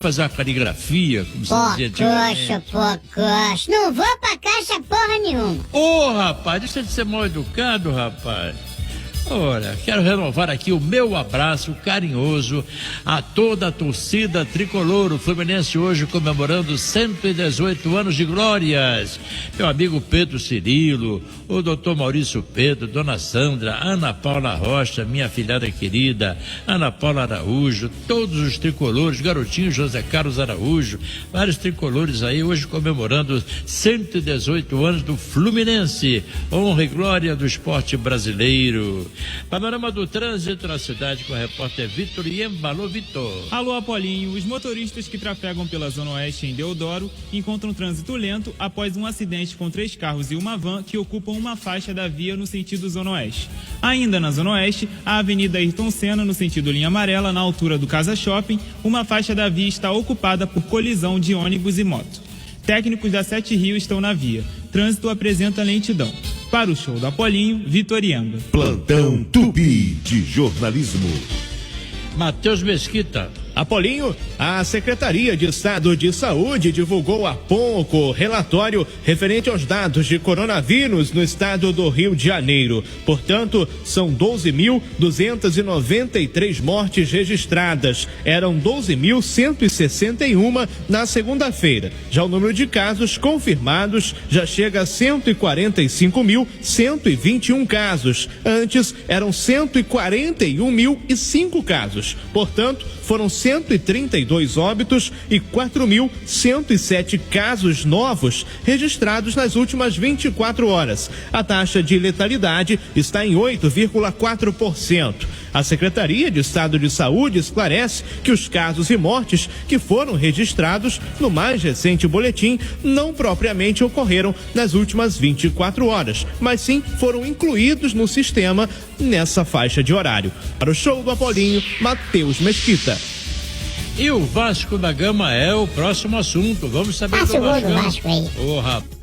fazer uma caligrafia, como se dizia antigamente. Pococho, não vou pra caixa porra nenhuma. Ô, rapaz, deixa de ser mal educado, rapaz. Olha, quero renovar aqui o meu abraço carinhoso a toda a torcida tricolor. O Fluminense hoje comemorando 118 anos de glórias. Meu amigo Pedro Cirilo, o doutor Maurício Pedro, dona Sandra, Ana Paula Rocha, minha filhada querida, Ana Paula Araújo, todos os tricolores, garotinho José Carlos Araújo, vários tricolores aí hoje comemorando 118 anos do Fluminense. Honra e glória do esporte brasileiro. Panorama do trânsito na cidade com o repórter Vitor Iemba. Alô, Vitor. Alô, Apolinho. Os motoristas que trafegam pela Zona Oeste em Deodoro encontram trânsito lento após um acidente com 3 carros e uma van que ocupam uma faixa da via no sentido Zona Oeste. Ainda na Zona Oeste, a Avenida Ayrton Senna, no sentido linha amarela, na altura do Casa Shopping, uma faixa da via está ocupada por colisão de ônibus e moto. Técnicos da 7 Rio estão na via. Trânsito apresenta lentidão. Para o show do Apolinho, Vitor Iemba. Plantão Tupi de jornalismo. Matheus Mesquita. Apolinho, a Secretaria de Estado de Saúde divulgou há pouco relatório referente aos dados de coronavírus no estado do Rio de Janeiro. Portanto, são 12.293 mortes registradas. Eram 12.161 na segunda-feira. Já o número de casos confirmados já chega a 145.121 casos. Antes, eram 141.005 casos. Portanto, foram 132 óbitos e 4.107 casos novos registrados nas últimas 24 horas. A taxa de letalidade está em 8,4%. A Secretaria de Estado de Saúde esclarece que os casos e mortes que foram registrados no mais recente boletim não propriamente ocorreram nas últimas 24 horas, mas sim foram incluídos no sistema nessa faixa de horário. Para o show do Apolinho, Matheus Mesquita. E o Vasco da Gama é o próximo assunto. Vamos saber do Vasco aí. Ô, rapaz.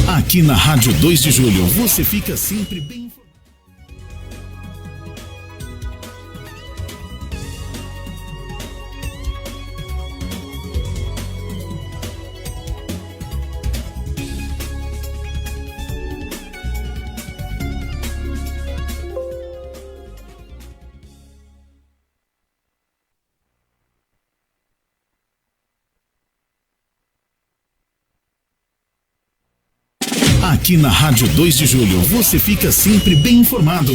Aqui na Rádio 2 de Julho, você fica sempre bem informado. Aqui na Rádio 2 de Julho, você fica sempre bem informado.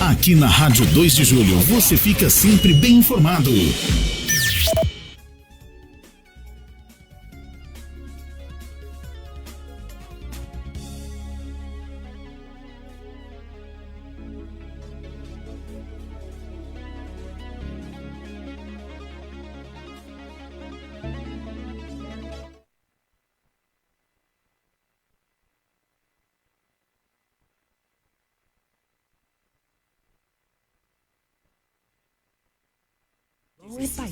Aqui na Rádio 2 de Julho, você fica sempre bem informado. Oi, pai.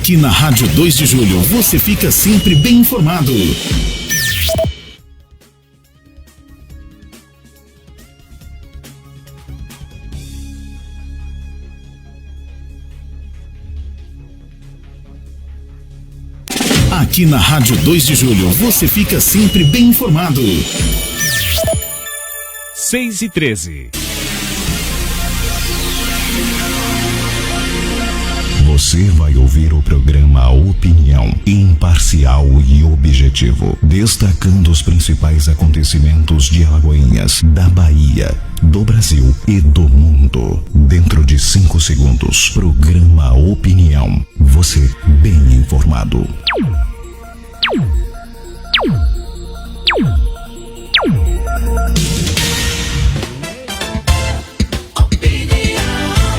Aqui na Rádio 2 de Julho, você fica sempre bem informado. Aqui na Rádio 2 de Julho, você fica sempre bem informado. 6h13. Você vai ouvir o programa Opinião, imparcial e objetivo, destacando os principais acontecimentos de Alagoinhas, da Bahia, do Brasil e do mundo. Dentro de 5 segundos, programa Opinião. Você bem informado.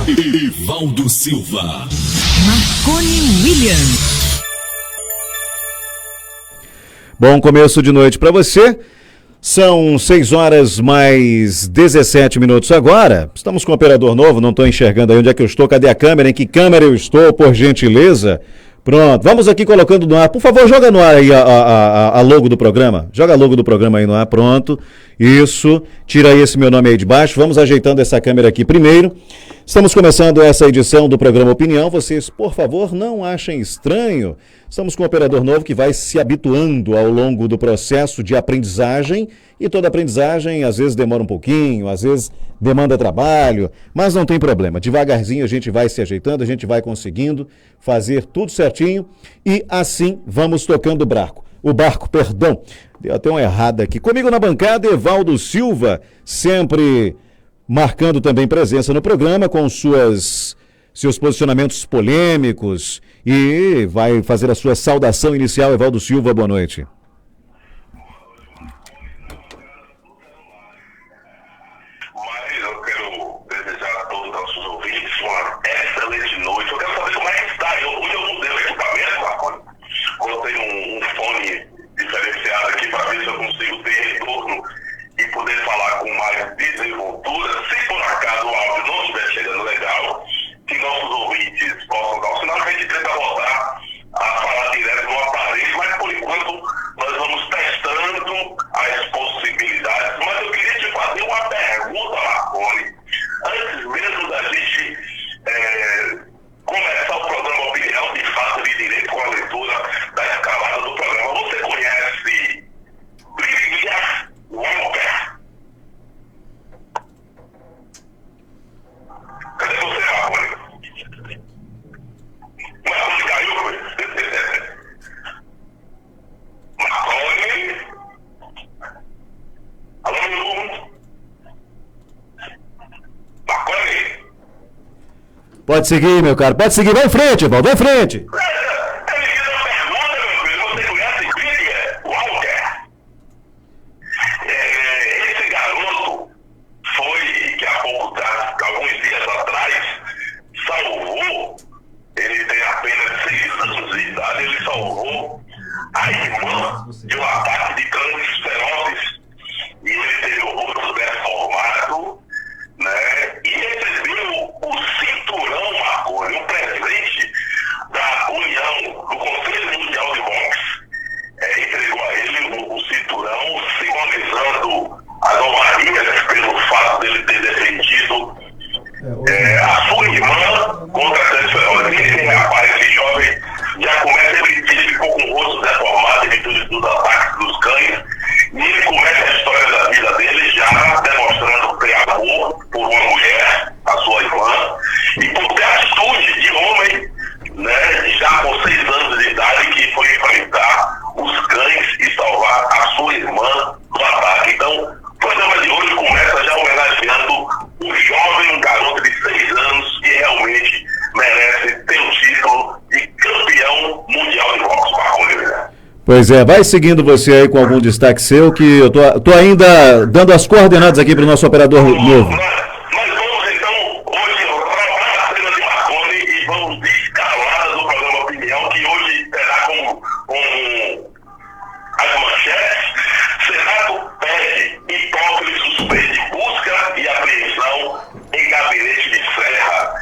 Evaldo Silva. Marconi Williams. Bom começo de noite para você. São 6h mais 17 minutos agora. Estamos com um operador novo, não estou enxergando aí onde é que eu estou. Cadê a câmera? Em que câmera eu estou, por gentileza? Pronto, vamos aqui colocando no ar. Por favor, joga no ar aí a logo do programa. Joga a logo do programa aí no ar, pronto. Isso, tira aí esse meu nome aí de baixo. Vamos ajeitando essa câmera aqui primeiro. Estamos começando essa edição do programa Opinião. Vocês, por favor, não achem estranho. Estamos com um operador novo que vai se habituando ao longo do processo de aprendizagem. E toda aprendizagem, às vezes, demora um pouquinho, às vezes demanda trabalho, mas não tem problema. Devagarzinho a gente vai se ajeitando, a gente vai conseguindo fazer tudo certinho e assim vamos tocando o barco. Deu até uma errada aqui. Comigo na bancada, Evaldo Silva, sempre marcando também presença no programa com seus posicionamentos polêmicos e vai fazer a sua saudação inicial. Evaldo Silva, boa noite. Mas eu quero desejar a todos os nossos ouvintes uma excelente noite. Eu quero saber como é que está. Hoje eu mudei o equipamento, Marconi. Coloquei um fone diferenciado aqui para ver se eu consigo ter retorno e poder falar com mais desenvoltura. Se por acaso o áudio não estiver chegando legal, Pode seguir, meu caro, pode seguir. Vai em frente, Evaldo, vai em frente. Ele fez uma pergunta, meu filho. Você conhece William Walker? Esse garoto foi, que há alguns dias atrás, salvou, ele tem apenas 6 anos de idade, ele salvou a irmã de um ataque de cães ferozes. E ele teve o rosto deformado, né? E recebeu o cinturão, Marconi, um presente da União, do Conselho Mundial de Boxe. Entregou a ele o cinturão, simbolizando anomalias pelo fato dele ter defendido a sua irmã contra a transferência. Esse rapaz, esse jovem, já começa, ele ficou com o rosto deformado em virtude dos ataques dos cães, e ele começa a história da vida dele já demonstrando ter amor por uma mulher, a sua irmã, e por ter atitude de homem, né, já com 6 anos de idade, que foi enfrentar os cães e salvar a sua irmã do ataque. Então, o programa de hoje começa já homenageando um jovem, um garoto de 6 anos que realmente merece ter o título de campeão mundial de boxe, Marconi. Pois é, vai seguindo você aí com algum destaque seu, que eu tô ainda dando as coordenadas aqui para o nosso operador novo. Nós vamos então hoje roubar a cena de Marconi e vamos de escalada do programa Opinião, que hoje terá como as manchetes: Senado pede hipótese suspeita de busca e apreensão em gabinete de Serra.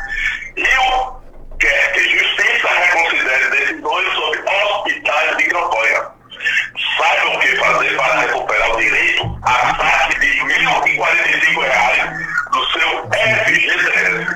Rio quer que Justiça reconsidere decisões sobre hospitais de campanha. Saiba o que fazer para recuperar o direito a saque de R$ 1.045 do seu FGTS.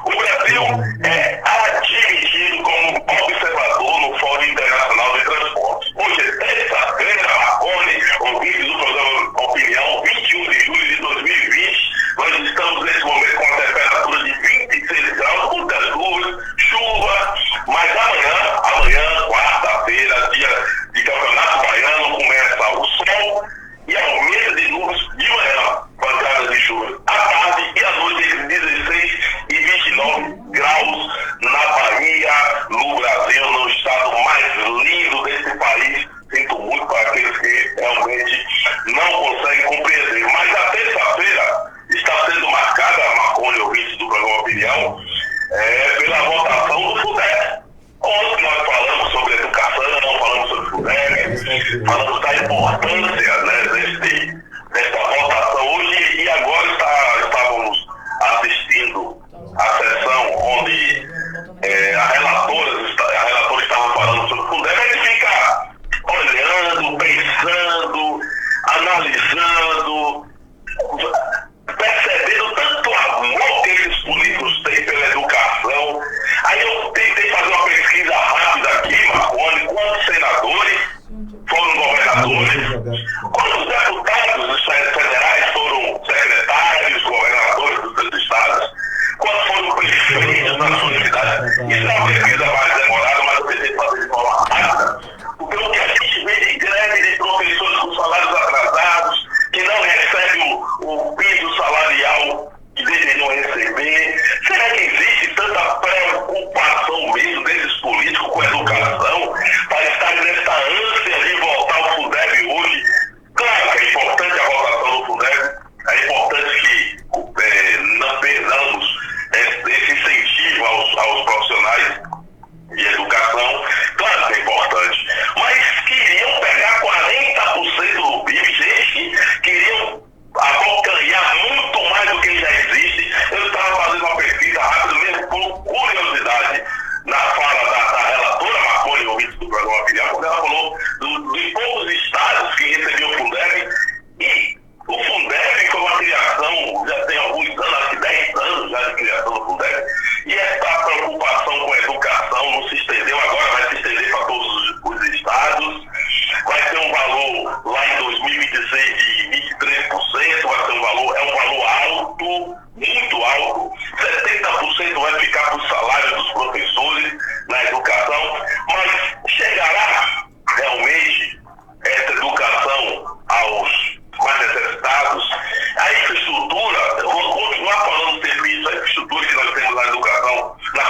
O Brasil é admitido como observador no Fórum Internacional de Transportes. Hoje é terça-feira, Marconi, ouvinte do programa Opinião, 21 de julho de 2020. Nós estamos nesse momento com a temperatura de 26 graus, muitas nuvens, chuva, mas amanhã, quarta-feira, dia de Campeonato Baiano, começa o sol e aumenta de nuvens de manhã, pancadas de chuva. À tarde e à noite, entre 16 e 29 graus na Bahia, no Brasil, no estado mais lindo desse país. Sinto muito para aqueles que realmente não conseguem compreender. Mas a terça-feira está sendo marcada, Marconi, ouvinte do programa Opinião, pela votação do FUNDEB. Ontem nós falamos sobre educação, falamos sobre o FUNDEB, falamos da importância, né, dessa votação hoje, e agora estávamos assistindo a sessão onde a relatora estava falando sobre o FUNDEB. A gente fica olhando, pensando, analisando, percebendo tanto amor que esses políticos têm pela educação. Aí eu tentei fazer uma pesquisa rápida aqui, Marconi, quantos senadores foram governadores, quantos deputados federais foram secretários, governadores dos seus estados, quantos foram prefeitos nas suas cidades. Isso é uma pesquisa mais demorada, mas eu tentei fazer de forma rápida, porque o que a gente vê de greve de professores com salários atrasados, que não recebem o piso salarial que deveriam receber. Será que existe tanta preocupação mesmo desses políticos com a educação para estar nessa ânsia de voltar ao FUNDEB hoje? Claro que é importante a votação do FUNDEB, é importante que não perdamos esse incentivo aos profissionais de educação, claro que é importante, mas queriam pegar 40% do PIB, gente, queriam abocanhar muito mais do que já existe. Eu estava fazendo uma pesquisa rápida mesmo, por curiosidade, na fala da relatora Marconi, ouvinte do programa Opinião, quando ela falou de poucos estados que recebiam o FUNDEB, e o FUNDEB foi uma criação, já tem alguns anos, acho que 10 anos já de criação do FUNDEB, e essa preocupação com a educação não se estendeu, agora vai se estender para todos os estados, vai ter um valor lá em 2026 de 23%, vai ter um valor alto, muito alto, 70% vai ficar para o salário dos professores na educação, mas chegará realmente essa educação aos mais necessitados? A infraestrutura, eu vou continuar falando sempre isso, a infraestrutura que nós temos na educação, na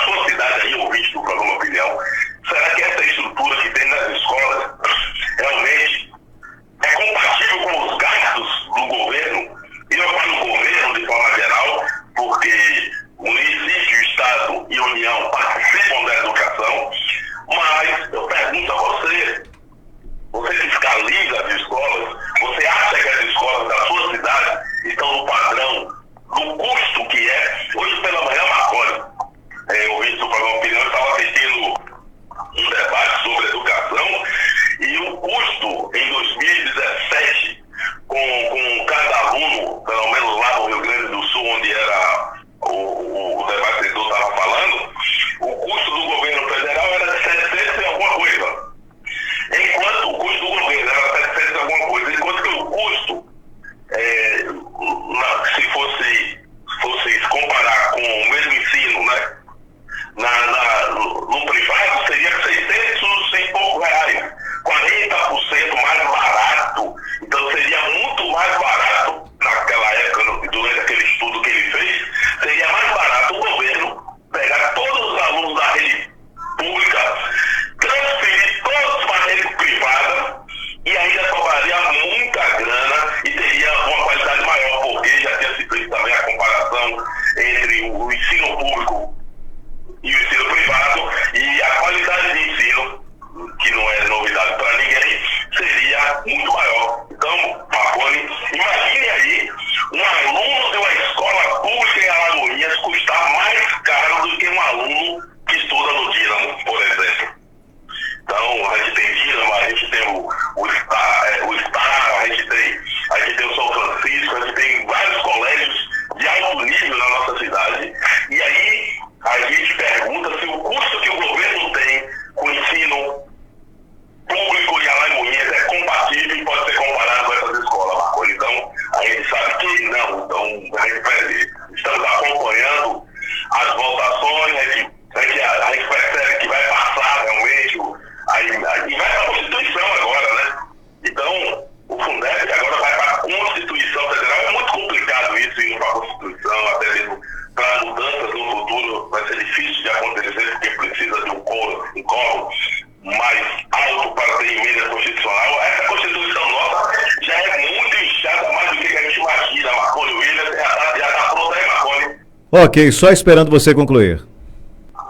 Ok, só esperando você concluir.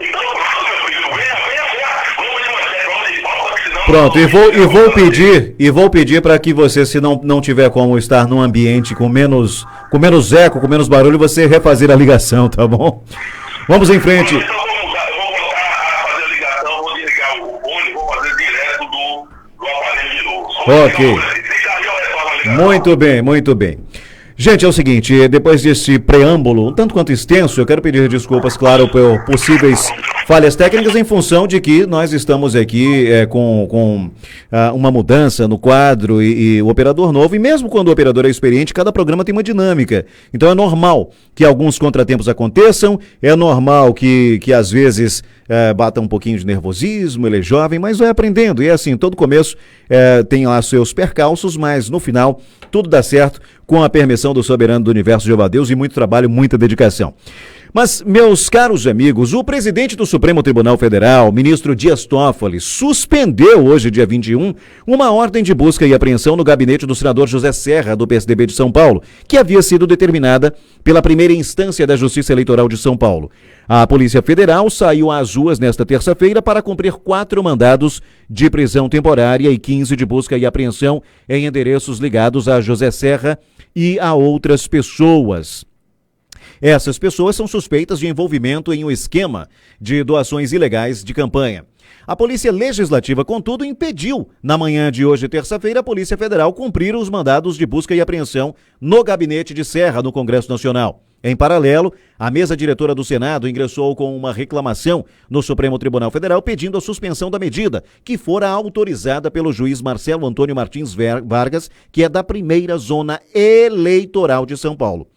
Então, meu filho, vamos de pauta, que senão... Pronto, e vou pedir para que você, se não tiver como estar num ambiente com menos eco, com menos barulho, você refazer a ligação, tá bom? Vamos em frente. Então, eu vou voltar a fazer a ligação, vou desligar o fone, vou fazer direto do aparelho de novo. Ok. Muito bem. Gente, é o seguinte, depois desse preâmbulo, um tanto quanto extenso, eu quero pedir desculpas, claro, por possíveis falhas técnicas em função de que nós estamos aqui com uma mudança no quadro e o operador novo, e mesmo quando o operador é experiente, cada programa tem uma dinâmica. Então é normal que alguns contratempos aconteçam, é normal que às vezes bata um pouquinho de nervosismo, ele é jovem, mas vai aprendendo. E é assim, todo começo tem lá seus percalços, mas no final tudo dá certo com a permissão do soberano do universo Jeová Deus e muito trabalho, muita dedicação. Mas, meus caros amigos, o presidente do Supremo Tribunal Federal, ministro Dias Toffoli, suspendeu hoje, dia 21, uma ordem de busca e apreensão no gabinete do senador José Serra, do PSDB de São Paulo, que havia sido determinada pela primeira instância da Justiça Eleitoral de São Paulo. A Polícia Federal saiu às ruas nesta terça-feira para cumprir 4 mandados de prisão temporária e 15 de busca e apreensão em endereços ligados a José Serra e a outras pessoas. Essas pessoas são suspeitas de envolvimento em um esquema de doações ilegais de campanha. A Polícia Legislativa, contudo, impediu, na manhã de hoje, terça-feira, a Polícia Federal cumprir os mandados de busca e apreensão no gabinete de Serra, no Congresso Nacional. Em paralelo, a mesa diretora do Senado ingressou com uma reclamação no Supremo Tribunal Federal pedindo a suspensão da medida, que fora autorizada pelo juiz Marcelo Antônio Martins Vargas, que é da primeira zona eleitoral de São Paulo.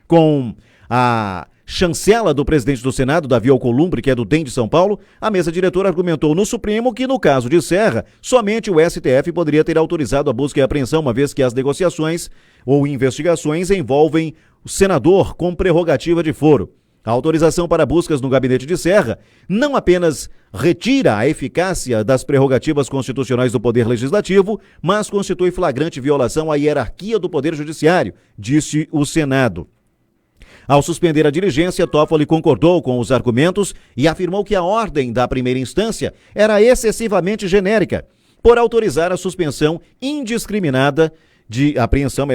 Com a chancela do presidente do Senado, Davi Alcolumbre, que é do DEM de São Paulo, a mesa diretora argumentou no Supremo que, no caso de Serra, somente o STF poderia ter autorizado a busca e apreensão, uma vez que as negociações ou investigações envolvem o senador com prerrogativa de foro. A autorização para buscas no gabinete de Serra não apenas retira a eficácia das prerrogativas constitucionais do Poder Legislativo, mas constitui flagrante violação à hierarquia do Poder Judiciário, disse o Senado. Ao suspender a diligência, Toffoli concordou com os argumentos e afirmou que a ordem da primeira instância era excessivamente genérica, por autorizar a suspensão indiscriminada de apreensão,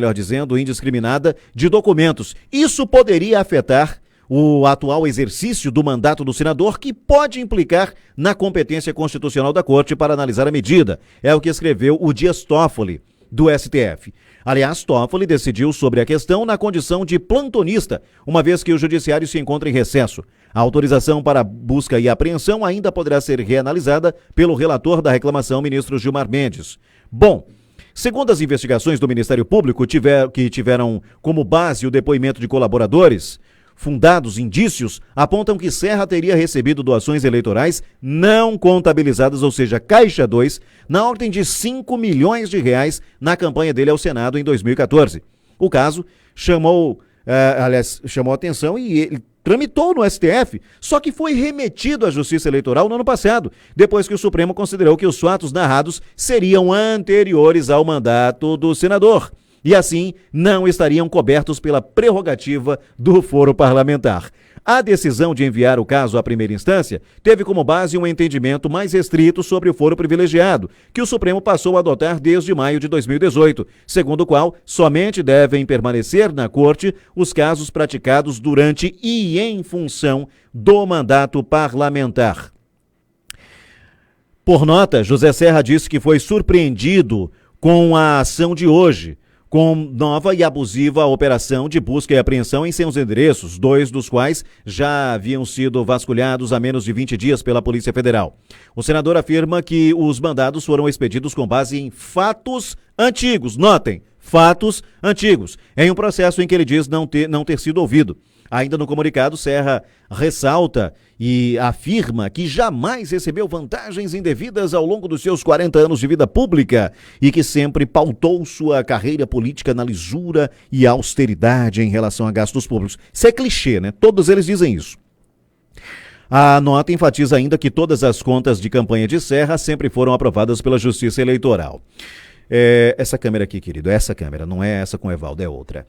indiscriminada de documentos. Isso poderia afetar o atual exercício do mandato do senador, que pode implicar na competência constitucional da Corte para analisar a medida. É o que escreveu o Dias Toffoli, do STF. Aliás, Toffoli decidiu sobre a questão na condição de plantonista, uma vez que o judiciário se encontra em recesso. A autorização para busca e apreensão ainda poderá ser reanalisada pelo relator da reclamação, ministro Gilmar Mendes. Bom, segundo as investigações do Ministério Público, que tiveram como base o depoimento de colaboradores, fundados indícios apontam que Serra teria recebido doações eleitorais não contabilizadas, ou seja, caixa 2, na ordem de 5 milhões de reais na campanha dele ao Senado em 2014. O caso chamou atenção e ele tramitou no STF, só que foi remetido à Justiça Eleitoral no ano passado, depois que o Supremo considerou que os fatos narrados seriam anteriores ao mandato do senador. E assim não estariam cobertos pela prerrogativa do foro parlamentar. A decisão de enviar o caso à primeira instância teve como base um entendimento mais restrito sobre o foro privilegiado, que o Supremo passou a adotar desde maio de 2018, segundo o qual somente devem permanecer na Corte os casos praticados durante e em função do mandato parlamentar. Por nota, José Serra disse que foi surpreendido com a ação de hoje, com nova e abusiva operação de busca e apreensão em seus endereços, 2 dos quais já haviam sido vasculhados há menos de 20 dias pela Polícia Federal. O senador afirma que os mandados foram expedidos com base em fatos antigos. Notem, fatos antigos, em um processo em que ele diz não ter sido ouvido. Ainda no comunicado, Serra ressalta e afirma que jamais recebeu vantagens indevidas ao longo dos seus 40 anos de vida pública e que sempre pautou sua carreira política na lisura e austeridade em relação a gastos públicos. Isso é clichê, né? Todos eles dizem isso. A nota enfatiza ainda que todas as contas de campanha de Serra sempre foram aprovadas pela Justiça Eleitoral. Essa câmera aqui, querido, essa câmera, não é essa com o Evaldo, é outra.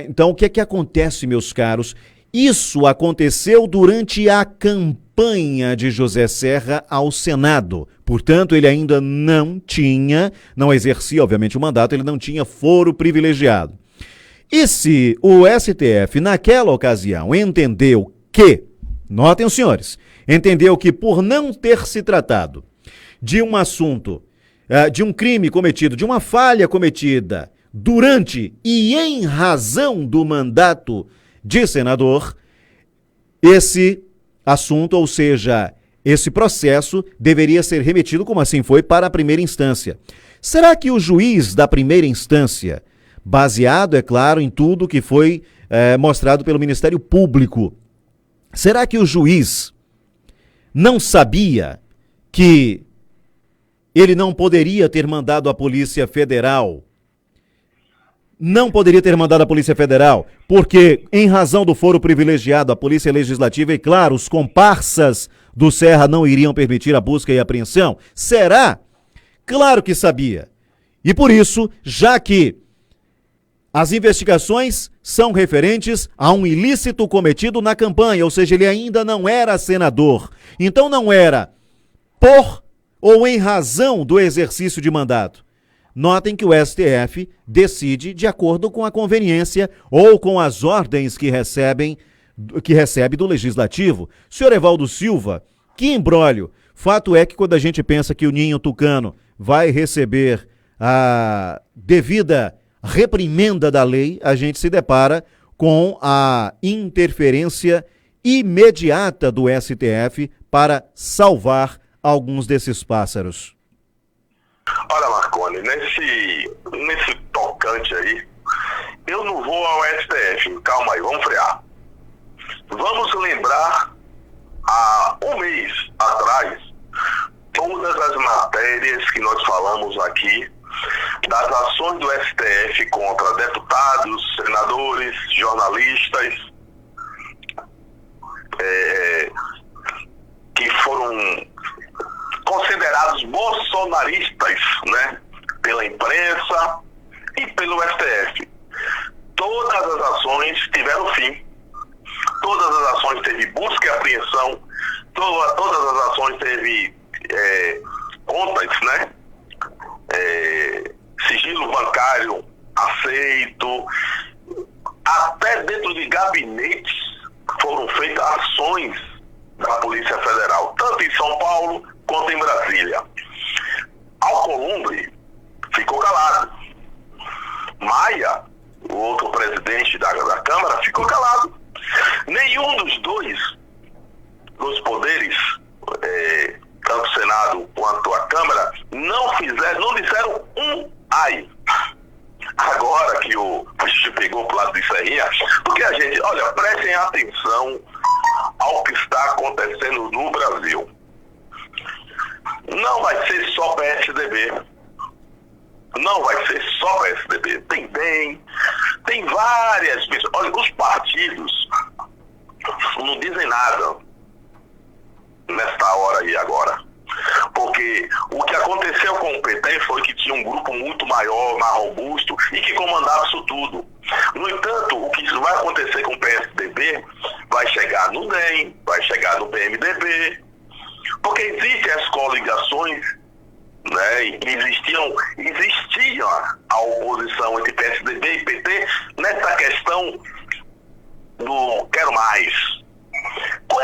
Então, o que é que acontece, meus caros? Isso aconteceu durante a campanha de José Serra ao Senado. Portanto, ele ainda não exercia, obviamente, o mandato, ele não tinha foro privilegiado. E se o STF, naquela ocasião, entendeu que, notem os senhores, entendeu que por não ter se tratado de um assunto, de um crime cometido, de uma falha cometida durante e em razão do mandato de senador, esse assunto, ou seja, esse processo deveria ser remetido, como assim foi, para a primeira instância. Será que o juiz da primeira instância, baseado, é claro, em tudo que foi mostrado pelo Ministério Público, será que o juiz não sabia que ele não poderia ter mandado a Polícia Federal? Não poderia ter mandado a Polícia Federal, porque, em razão do foro privilegiado, a Polícia Legislativa, e claro, os comparsas do Serra não iriam permitir a busca e apreensão? Será? Claro que sabia. E por isso, já que as investigações são referentes a um ilícito cometido na campanha, ou seja, ele ainda não era senador. Então não era por ou em razão do exercício de mandato. Notem que o STF decide de acordo com a conveniência ou com as ordens que recebe do Legislativo. Senhor Evaldo Silva, que imbróglio. Fato é que quando a gente pensa que o Ninho Tucano vai receber a devida reprimenda da lei, a gente se depara com a interferência imediata do STF para salvar alguns desses pássaros. Olha, Marconi, nesse tocante aí, eu não vou ao STF, calma aí, vamos frear. Vamos lembrar, há um mês atrás, todas as matérias que nós falamos aqui, das ações do STF contra deputados, senadores, jornalistas, que foram considerados bolsonaristas, né, pela imprensa e pelo STF. Todas as ações tiveram fim. Todas as ações teve busca e apreensão. Todas as ações teve contas, né, sigilo bancário aceito. Até dentro de gabinetes foram feitas ações da Polícia Federal, tanto em São Paulo quanto em Brasília. Alcolumbre ficou calado. Maia, o outro presidente da Câmara, ficou calado. Nenhum dos dois poderes, tanto o Senado quanto a Câmara, não disseram um ai. Agora que o bicho pegou pro lado de Serrinha, porque a gente, olha, prestem atenção ao que está acontecendo no Brasil. Não vai ser só PSDB. Não vai ser só PSDB. Tem várias pessoas. Olha, os partidos não dizem nada nesta hora e agora. Porque o que aconteceu com o PT foi que tinha um grupo muito maior, mais robusto e que comandava isso tudo. No entanto, o que vai acontecer com o PSDB vai chegar no DEM, vai chegar no PMDB, porque existem as coligações, né, e existia a oposição entre PSDB e PT nessa questão do quero mais. Com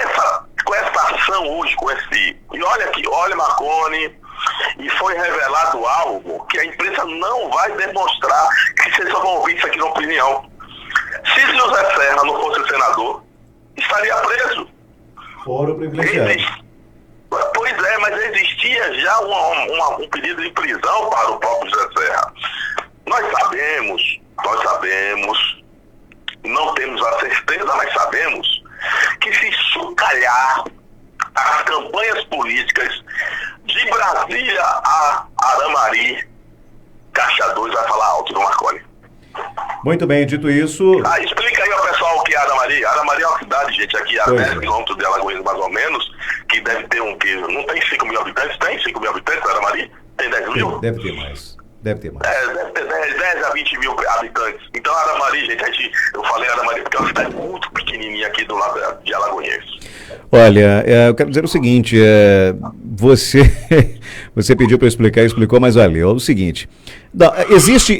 essa ação hoje, e olha Marconi, e foi revelado algo que a imprensa não vai demonstrar, que vocês só vão ouvir isso aqui na opinião. Se José Serra não fosse senador, estaria preso. Foro privilegiado. Pois é, mas existia já um pedido de prisão para o próprio José Serra. Nós sabemos, não temos a certeza, mas sabemos que se chocalhar as campanhas políticas de Brasília a Aramari, Caixa 2 vai falar alto, não, Marconi? Muito bem, dito isso... Explica aí ao pessoal o que é Aramari. Aramari é uma cidade, gente, aqui a 10 quilômetros de Alagoas, mais ou menos, que deve ter não tem 5 mil habitantes? Tem 5 mil habitantes, Aramari? Tem 10 mil? Deve ter mais. Deve ter ter 10 a 20 mil habitantes. Então, Aramari, gente, eu falei Aramari porque é uma cidade muito pequenininha aqui Olha, eu quero dizer o seguinte, você pediu para eu explicar, explicou, mas olha, é o seguinte,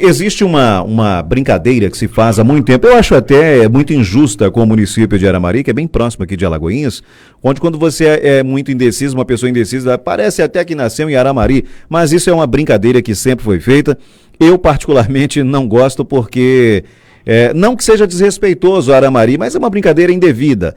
existe uma brincadeira que se faz há muito tempo, eu acho até muito injusta com o município de Aramari, que é bem próximo aqui de Alagoinhas, onde quando você é muito indeciso, uma pessoa indecisa, parece até que nasceu em Aramari, mas isso é uma brincadeira que sempre foi feita. Eu particularmente não gosto porque... não que seja desrespeitoso a Aramari, mas é uma brincadeira indevida.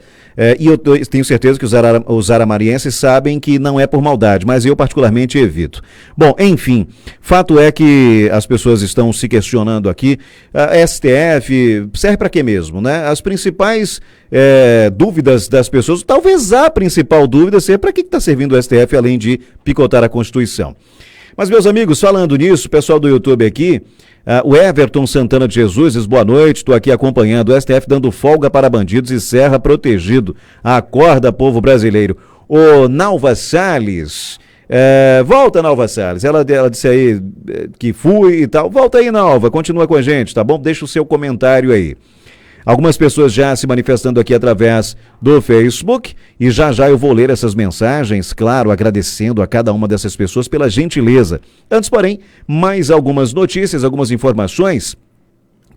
E eu tenho certeza que os aramarienses sabem que não é por maldade, mas eu particularmente evito. Bom, enfim, fato é que as pessoas estão se questionando aqui. A STF serve para quê mesmo, né? As principais dúvidas das pessoas, talvez a principal dúvida seja para que está servindo o STF além de picotar a Constituição. Mas, meus amigos, falando nisso, pessoal do YouTube aqui, o Everton Santana de Jesus diz boa noite, estou aqui acompanhando o STF dando folga para bandidos e Serra protegido. Acorda, povo brasileiro. O Nalva Salles, volta, Nalva Salles, ela disse aí que fui e tal, volta aí, Nalva, continua com a gente, tá bom? Deixa o seu comentário aí. Algumas pessoas já se manifestando aqui através do Facebook e já eu vou ler essas mensagens, claro, agradecendo a cada uma dessas pessoas pela gentileza. Antes, porém, mais algumas notícias, algumas informações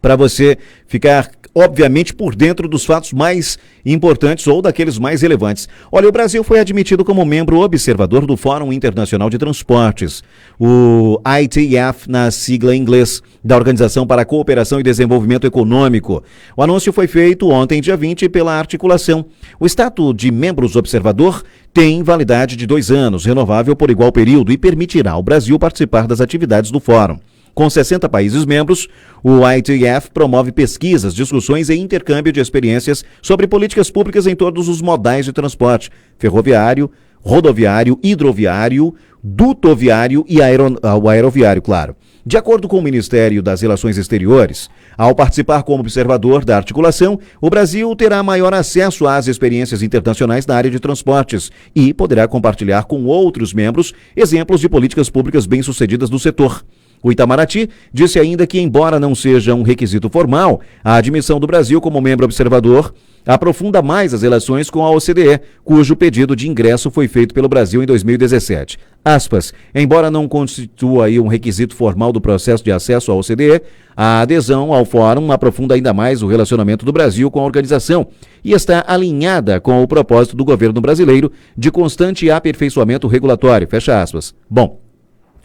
para você ficar, obviamente, por dentro dos fatos mais importantes ou daqueles mais relevantes. Olha, o Brasil foi admitido como membro observador do Fórum Internacional de Transportes, o ITF, na sigla em inglês, da Organização para a Cooperação e Desenvolvimento Econômico. O anúncio foi feito ontem, dia 20, pela articulação. O status de membros observador tem validade de 2 anos, renovável por igual período, e permitirá ao Brasil participar das atividades do Fórum. Com 60 países membros, o ITF promove pesquisas, discussões e intercâmbio de experiências sobre políticas públicas em todos os modais de transporte: ferroviário, rodoviário, hidroviário, dutoviário e aeroviário, claro. De acordo com o Ministério das Relações Exteriores, ao participar como observador da articulação, o Brasil terá maior acesso às experiências internacionais na área de transportes e poderá compartilhar com outros membros exemplos de políticas públicas bem-sucedidas no setor. O Itamaraty disse ainda que, embora não seja um requisito formal, a admissão do Brasil como membro observador aprofunda mais as relações com a OCDE, cujo pedido de ingresso foi feito pelo Brasil em 2017. Aspas, embora não constitua aí um requisito formal do processo de acesso à OCDE, a adesão ao fórum aprofunda ainda mais o relacionamento do Brasil com a organização e está alinhada com o propósito do governo brasileiro de constante aperfeiçoamento regulatório. Fecha aspas. Bom,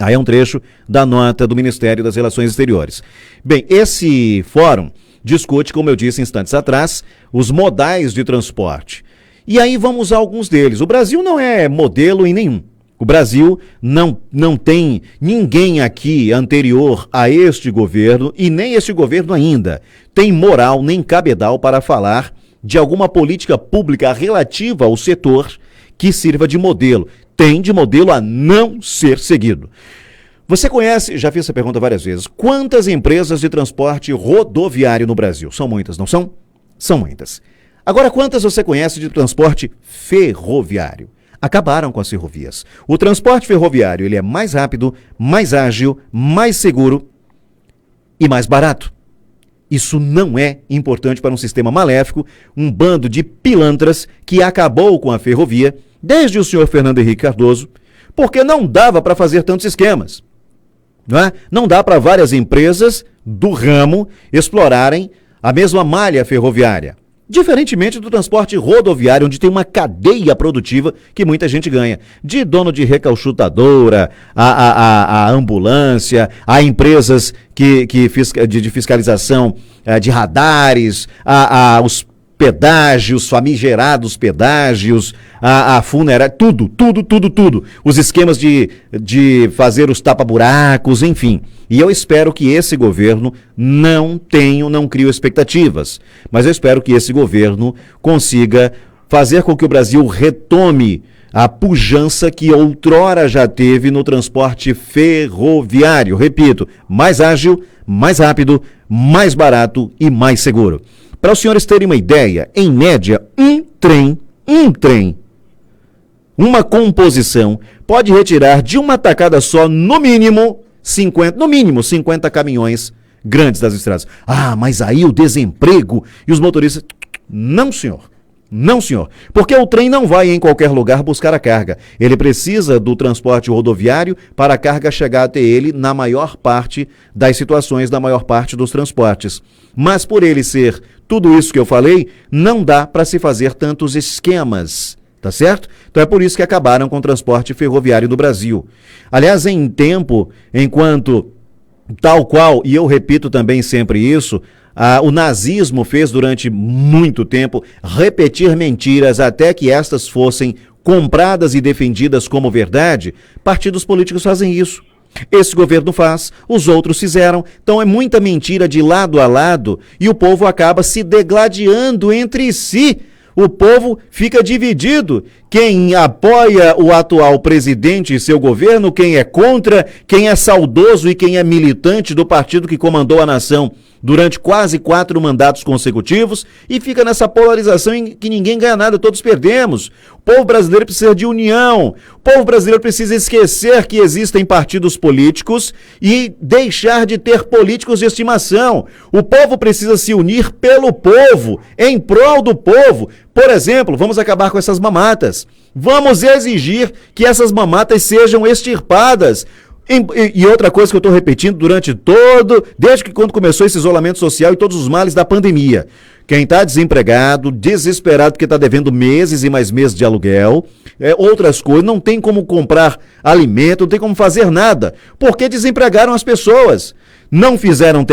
aí é um trecho da nota do Ministério das Relações Exteriores. Bem, esse fórum discute, como eu disse instantes atrás, os modais de transporte. E aí vamos a alguns deles. O Brasil não é modelo em nenhum. O Brasil não tem ninguém aqui anterior a este governo, e nem este governo ainda tem moral nem cabedal para falar de alguma política pública relativa ao setor que sirva de modelo. Tem de modelo a não ser seguido. Você conhece, já fiz essa pergunta várias vezes, quantas empresas de transporte rodoviário no Brasil? São muitas, não são? São muitas. Agora, quantas você conhece de transporte ferroviário? Acabaram com as ferrovias. O transporte ferroviário ele é mais rápido, mais ágil, mais seguro e mais barato. Isso não é importante para um sistema maléfico, um bando de pilantras que acabou com a ferrovia desde o senhor Fernando Henrique Cardoso, porque não dava para fazer tantos esquemas. Não dá para várias empresas do ramo explorarem a mesma malha ferroviária. Diferentemente do transporte rodoviário, onde tem uma cadeia produtiva que muita gente ganha. De dono de recalchutadora, a ambulância, a empresas de fiscalização de radares, os pedágios, famigerados pedágios, a funerária, tudo. Os esquemas de fazer os tapa-buracos, enfim. E eu espero que esse governo não crie expectativas, mas eu espero que esse governo consiga fazer com que o Brasil retome a pujança que outrora já teve no transporte ferroviário. Repito, mais ágil, mais rápido, mais barato e mais seguro. Para os senhores terem uma ideia, em média, um trem, uma composição, pode retirar de uma tacada só, no mínimo 50 caminhões grandes das estradas. Ah, mas aí o desemprego e os motoristas... Não, senhor. Não, senhor, porque o trem não vai em qualquer lugar buscar a carga. Ele precisa do transporte rodoviário para a carga chegar até ele na maior parte das situações, na maior parte dos transportes. Mas por ele ser tudo isso que eu falei, não dá para se fazer tantos esquemas, tá certo? Então é por isso que acabaram com o transporte ferroviário do Brasil. Aliás, em tempo, enquanto tal qual, e eu repito também sempre isso, o nazismo fez durante muito tempo repetir mentiras até que estas fossem compradas e defendidas como verdade. Partidos políticos fazem isso. Esse governo faz, os outros fizeram. Então é muita mentira de lado a lado e o povo acaba se degladiando entre si. O povo fica dividido. Quem apoia o atual presidente e seu governo, quem é contra, quem é saudoso e quem é militante do partido que comandou a nação durante quase 4 mandatos consecutivos, e fica nessa polarização em que ninguém ganha nada, todos perdemos. O povo brasileiro precisa de união. O povo brasileiro precisa esquecer que existem partidos políticos e deixar de ter políticos de estimação. O povo precisa se unir pelo povo, em prol do povo. Por exemplo, vamos acabar com essas mamatas. Vamos exigir que essas mamatas sejam extirpadas. E outra coisa que eu estou repetindo desde que quando começou esse isolamento social e todos os males da pandemia. Quem está desempregado, desesperado porque está devendo meses e mais meses de aluguel, outras coisas, não tem como comprar alimento, não tem como fazer nada, porque desempregaram as pessoas. Não fizeram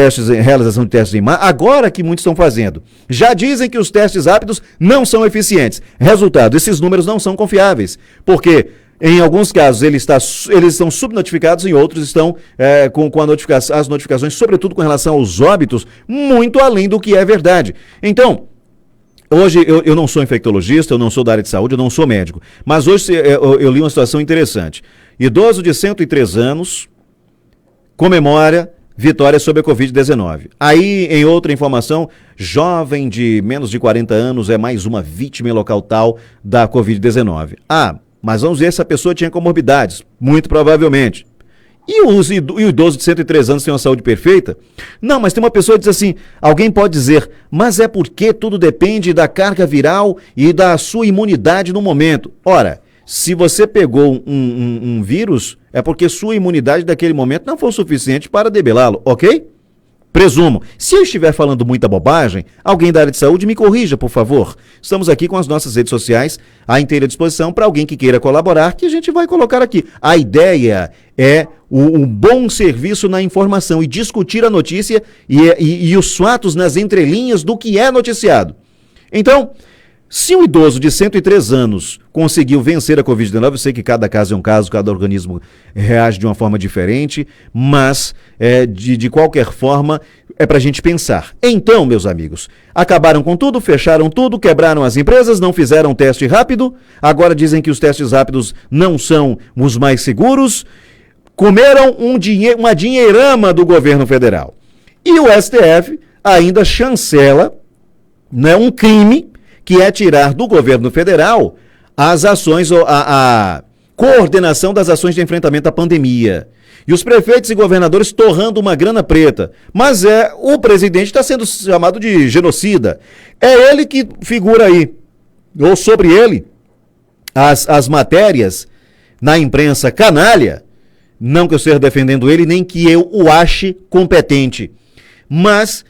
realização de testes em massa, agora que muitos estão fazendo. Já dizem que os testes rápidos não são eficientes. Resultado, esses números não são confiáveis, porque em alguns casos eles estão subnotificados, em outros estão com as notificações, sobretudo com relação aos óbitos, muito além do que é verdade. Então, hoje eu não sou infectologista, eu não sou da área de saúde, eu não sou médico, mas hoje eu li uma situação interessante. Idoso de 103 anos comemora vitória sobre a Covid-19. Aí, em outra informação, jovem de menos de 40 anos é mais uma vítima em local tal da Covid-19. Mas vamos ver se a pessoa tinha comorbidades, muito provavelmente. E o idoso de 103 anos tem uma saúde perfeita? Não, mas tem uma pessoa que diz assim, alguém pode dizer, mas é porque tudo depende da carga viral e da sua imunidade no momento. Ora, se você pegou um vírus, é porque sua imunidade daquele momento não foi suficiente para debelá-lo, ok? Presumo. Se eu estiver falando muita bobagem, alguém da área de saúde me corrija, por favor. Estamos aqui com as nossas redes sociais à inteira disposição para alguém que queira colaborar, que a gente vai colocar aqui. A ideia é o bom serviço na informação e discutir a notícia e os fatos nas entrelinhas do que é noticiado. Então, se um idoso de 103 anos conseguiu vencer a Covid-19, eu sei que cada caso é um caso, cada organismo reage de uma forma diferente, mas de qualquer forma é para a gente pensar. Então, meus amigos, acabaram com tudo, fecharam tudo, quebraram as empresas, não fizeram teste rápido, agora dizem que os testes rápidos não são os mais seguros, comeram uma dinheirama do governo federal. E o STF ainda chancela, um crime, que é tirar do governo federal as ações, a coordenação das ações de enfrentamento à pandemia. E os prefeitos e governadores torrando uma grana preta. Mas o presidente está sendo chamado de genocida. É ele que figura aí, ou sobre ele, as matérias na imprensa canalha. Não que eu esteja defendendo ele, nem que eu o ache competente. Mas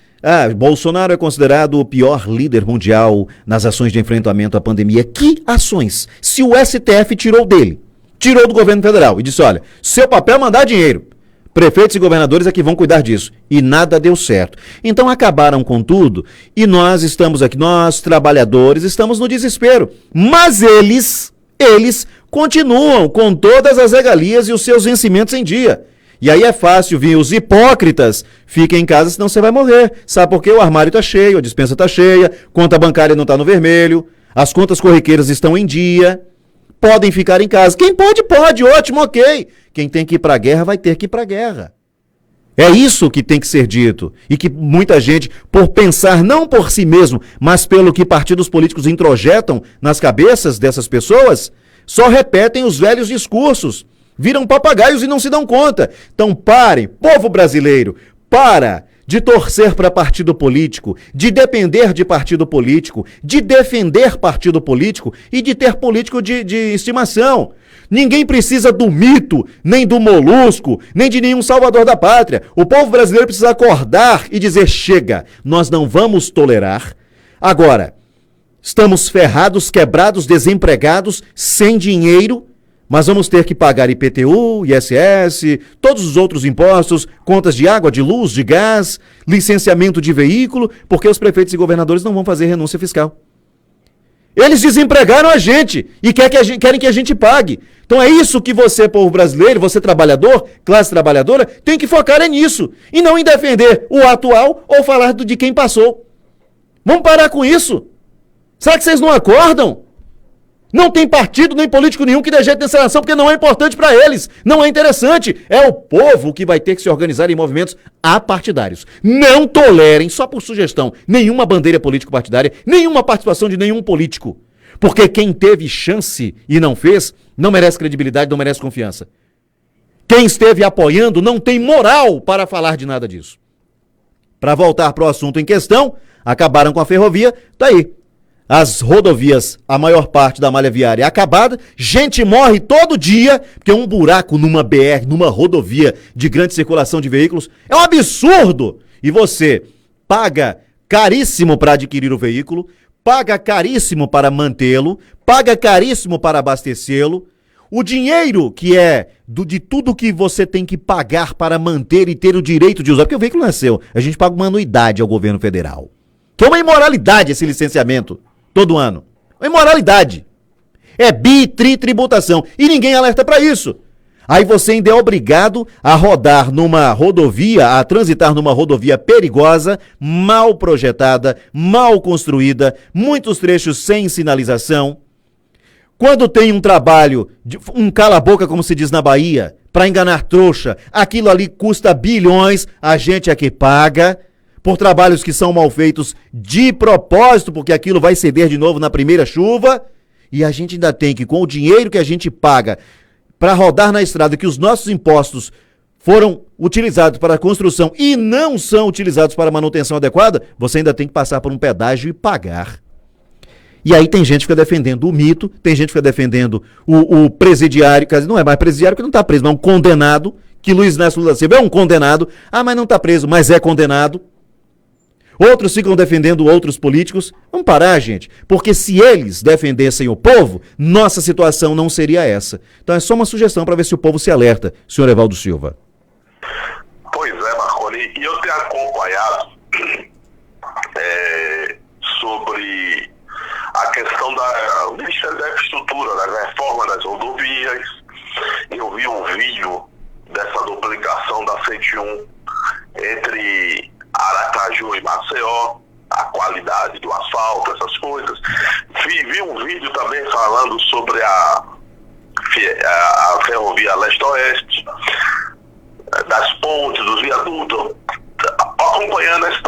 Bolsonaro é considerado o pior líder mundial nas ações de enfrentamento à pandemia. Que ações? Se o STF tirou do governo federal e disse, olha, seu papel é mandar dinheiro. Prefeitos e governadores é que vão cuidar disso. E nada deu certo. Então acabaram com tudo e nós estamos aqui, nós trabalhadores, estamos no desespero. Mas eles continuam com todas as regalias e os seus vencimentos em dia. E aí é fácil vir os hipócritas, fica em casa senão você vai morrer. Sabe por quê? O armário está cheio, a despensa está cheia, conta bancária não está no vermelho, as contas corriqueiras estão em dia, podem ficar em casa. Quem pode, ótimo, ok. Quem tem que ir para a guerra vai ter que ir para a guerra. É isso que tem que ser dito. E que muita gente, por pensar não por si mesmo, mas pelo que partidos políticos introjetam nas cabeças dessas pessoas, só repetem os velhos discursos. Viram papagaios e não se dão conta. Então parem, povo brasileiro, para de torcer para partido político, de depender de partido político, de defender partido político e de ter político de estimação. Ninguém precisa do mito, nem do molusco, nem de nenhum salvador da pátria. O povo brasileiro precisa acordar e dizer: chega, nós não vamos tolerar. Agora, estamos ferrados, quebrados, desempregados, sem dinheiro, mas vamos ter que pagar IPTU, ISS, todos os outros impostos, contas de água, de luz, de gás, licenciamento de veículo, porque os prefeitos e governadores não vão fazer renúncia fiscal. Eles desempregaram a gente e querem que a gente pague. Então é isso que você, povo brasileiro, você trabalhador, classe trabalhadora, tem que focar nisso. E não em defender o atual ou falar de quem passou. Vamos parar com isso. Será que vocês não acordam? Não tem partido nem político nenhum que dê jeito nessa nação, porque não é importante para eles, não é interessante. É o povo que vai ter que se organizar em movimentos apartidários. Não tolerem, só por sugestão, nenhuma bandeira político-partidária, nenhuma participação de nenhum político. Porque quem teve chance e não fez, não merece credibilidade, não merece confiança. Quem esteve apoiando não tem moral para falar de nada disso. Para voltar para o assunto em questão, acabaram com a ferrovia, tá aí. As rodovias, a maior parte da malha viária é acabada, gente morre todo dia, porque um buraco numa BR, numa rodovia de grande circulação de veículos, é um absurdo! E você paga caríssimo para adquirir o veículo, paga caríssimo para mantê-lo, paga caríssimo para abastecê-lo, o dinheiro que é de tudo que você tem que pagar para manter e ter o direito de usar, porque o veículo não é seu, a gente paga uma anuidade ao governo federal, que é uma imoralidade esse licenciamento. Todo ano. É imoralidade. É tributação. E ninguém alerta para isso. Aí você ainda é obrigado a rodar numa rodovia, a transitar numa rodovia perigosa, mal projetada, mal construída, muitos trechos sem sinalização. Quando tem um trabalho, um cala-boca, como se diz na Bahia, para enganar trouxa, aquilo ali custa bilhões, a gente é que paga. Por trabalhos que são mal feitos de propósito, porque aquilo vai ceder de novo na primeira chuva, e a gente ainda tem que, com o dinheiro que a gente paga para rodar na estrada, que os nossos impostos foram utilizados para a construção e não são utilizados para a manutenção adequada, você ainda tem que passar por um pedágio e pagar. E aí tem gente que fica defendendo o mito, tem gente que fica defendendo o presidiário, quer dizer, não é mais presidiário que não está preso, mas é um condenado, que Luiz Inácio Lula da Silva é um condenado, mas não está preso, mas é condenado. Outros ficam defendendo outros políticos. Vamos parar, gente, porque se eles defendessem o povo, nossa situação não seria essa. Então é só uma sugestão para ver se o povo se alerta, senhor Evaldo Silva. Pois é, Marconi, e eu tenho acompanhado sobre a questão do Ministério da Infraestrutura, da reforma das rodovias. Eu vi um vídeo dessa duplicação da 101 entre Aracaju e Maceió, a qualidade do asfalto, essas coisas. Vi um vídeo também falando sobre a ferrovia leste-oeste, das pontes, dos viadutos, acompanhando essas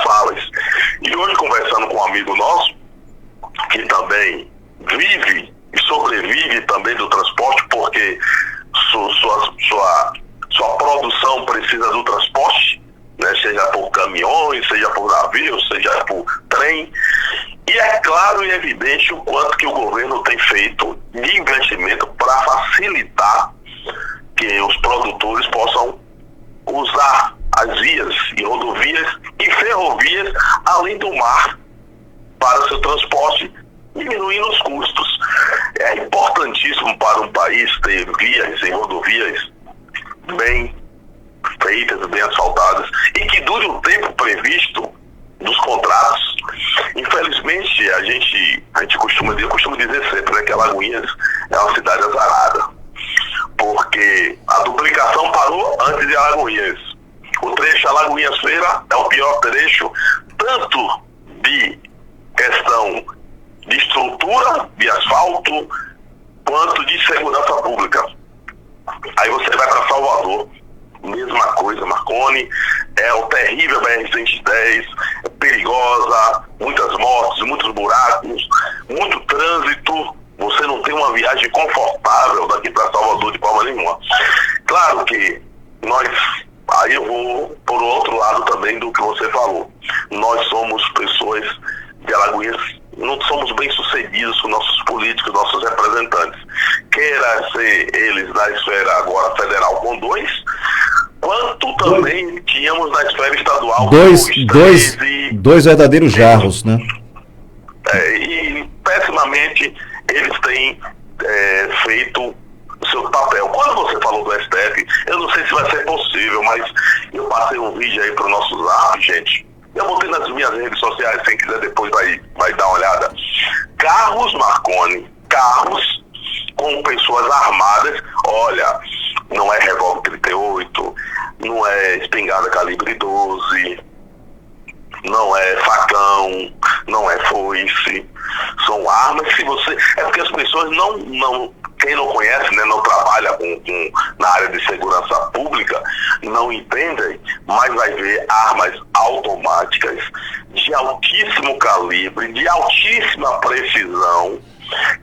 falas. E hoje, conversando com um amigo nosso, que também vive e sobrevive também do transporte, porque sua produção precisa do transporte, né? Seja por caminhões, seja por navios, seja por trem. E é claro e evidente o quanto que o governo tem feito de investimento para facilitar que os produtores possam usar as vias e rodovias e ferrovias além do mar para seu transporte, diminuindo os custos. É importantíssimo para um país ter vias e rodovias bem feitas, bem asfaltadas e que dure o tempo previsto dos contratos. Infelizmente, eu costumo dizer sempre, né, que Alagoinhas é uma cidade azarada, porque a duplicação parou antes de Alagoinhas. O trecho Alagoinhas-Feira é o pior trecho, tanto de questão de estrutura, de asfalto, quanto de segurança pública. Aí você vai para Salvador, mesma coisa, Marconi, é o terrível BR-110, é perigosa, muitas mortes, muitos buracos, muito trânsito, você não tem uma viagem confortável daqui para Salvador de forma nenhuma. Claro que aí eu vou somos pessoas de Alagoinhas, não somos bem sucedidos com nossos políticos, nossos representantes. Queira ser eles na esfera agora federal com 2, quanto também tínhamos na esfera estadual dois verdadeiros jarros, né? E pessimamente eles têm feito o seu papel. Quando você falou do STF, eu não sei se vai ser possível, mas eu passei um vídeo aí pro nosso Zap, gente. Eu botei nas minhas redes sociais, quem quiser depois vai dar uma olhada. Carros Marconi, carros com pessoas armadas. Olha, não é revólver 38, não é espingarda calibre 12, não é facão, não é foice. São armas que você... É porque as pessoas não quem não conhece, né, não trabalha na área de segurança pública, não entendem, mas vai ver armas automáticas de altíssimo calibre, de altíssima precisão,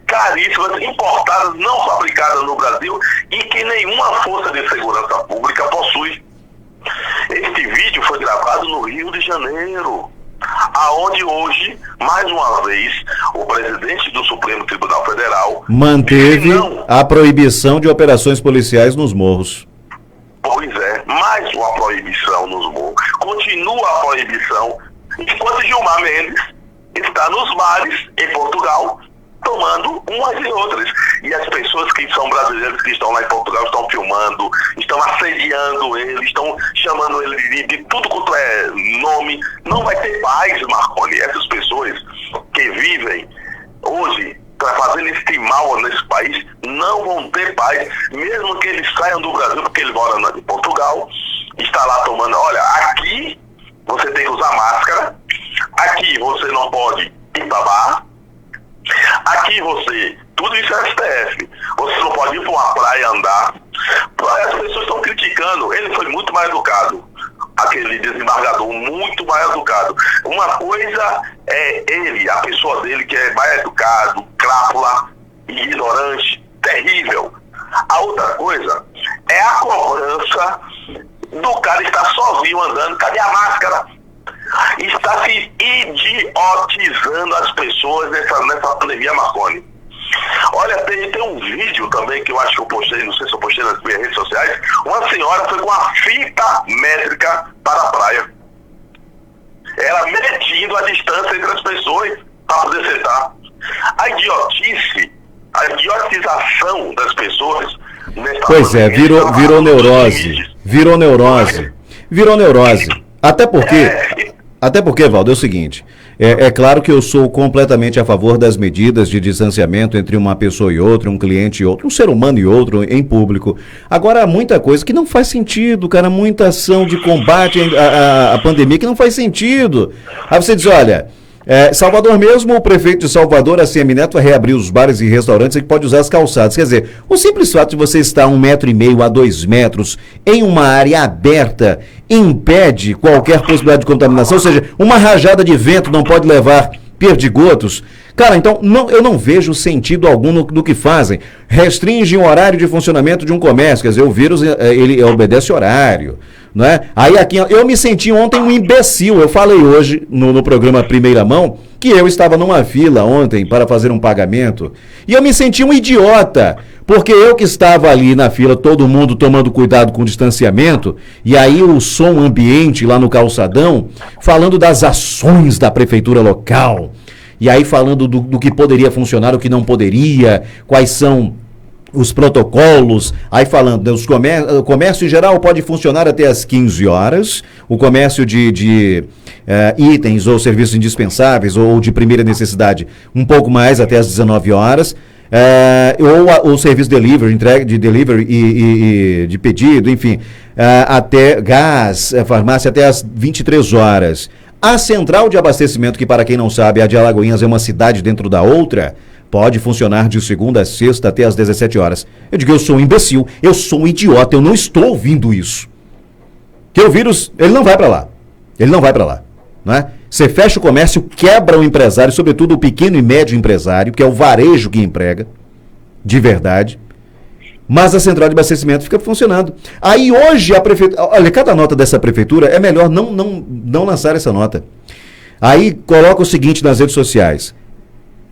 caríssimas, importadas, não fabricadas no Brasil e que nenhuma força de segurança pública possui. Este vídeo foi gravado no Rio de Janeiro, aonde hoje, mais uma vez, o presidente do Supremo Tribunal Federal manteve a proibição de operações policiais nos morros. Pois é, mais uma proibição nos morros. Continua a proibição, enquanto Gilmar Mendes está nos bares em Portugal, tomando umas e outras. E as pessoas que são brasileiras que estão lá em Portugal estão filmando, estão assediando ele, estão chamando ele de tudo quanto é nome. Não vai ter paz, Marconi. Essas pessoas que vivem hoje fazendo este mal nesse país não vão ter paz, mesmo que eles saiam do Brasil, porque ele mora em Portugal, está lá tomando. Olha, aqui você tem que usar máscara, aqui você não pode ir para bar, aqui tudo isso é STF. Você não pode ir para uma praia andar. As pessoas estão criticando. Ele foi muito mais educado. Aquele desembargador, muito mais educado. Uma coisa é ele, a pessoa dele, que é mais educado, crápula, ignorante, terrível. A outra coisa é a cobrança do cara estar sozinho andando. Cadê a máscara? Está se idiotizando as pessoas nessa pandemia, Marconi. Olha, tem um vídeo também que eu acho que eu postei, não sei se eu postei nas minhas redes sociais. Uma senhora foi com uma fita métrica para a praia. Ela medindo a distância entre as pessoas para poder sentar. A idiotice, a idiotização das pessoas nessa Pois é, virou neurose. Virou neurose. Até porque, Valdo, é o seguinte, é claro que eu sou completamente a favor das medidas de distanciamento entre uma pessoa e outra, um cliente e outro, um ser humano e outro em público. Agora, há muita coisa que não faz sentido, cara, muita ação de combate à pandemia que não faz sentido. Aí você diz, olha... Salvador mesmo, o prefeito de Salvador, ACM Neto, vai reabrir os bares e restaurantes e pode usar as calçadas. Quer dizer, o simples fato de você estar 1,5 metro a 2 metros em uma área aberta impede qualquer possibilidade de contaminação, ou seja, uma rajada de vento não pode levar perdigotos. Cara, então eu não vejo sentido algum no que fazem. Restringem o horário de funcionamento de um comércio, quer dizer, o vírus ele obedece horário. Não é? Aí aqui, eu me senti ontem um imbecil. Eu falei hoje no programa Primeira Mão que eu estava numa fila ontem para fazer um pagamento e eu me senti um idiota, porque eu que estava ali na fila, todo mundo tomando cuidado com o distanciamento, e aí o som ambiente lá no calçadão, falando das ações da prefeitura local, e aí falando do que poderia funcionar, o que não poderia, quais são os protocolos, aí falando, o comércio em geral pode funcionar até às 15 horas, o comércio de itens ou serviços indispensáveis ou de primeira necessidade um pouco mais, até às 19 horas, ou o serviço delivery, entrega de delivery e de pedido, enfim, até gás, farmácia até às 23 horas. A central de abastecimento, que para quem não sabe, a de Alagoinhas é uma cidade dentro da outra, pode funcionar de segunda a sexta até às 17 horas. Eu digo, eu sou um imbecil, eu sou um idiota, eu não estou ouvindo isso. Que o vírus, ele não vai para lá. Não é? Você fecha o comércio, quebra o empresário, sobretudo o pequeno e médio empresário, que é o varejo que emprega, de verdade. Mas a central de abastecimento fica funcionando. Aí hoje a prefeitura... Olha, cada nota dessa prefeitura é melhor não lançar essa nota. Aí coloca o seguinte nas redes sociais: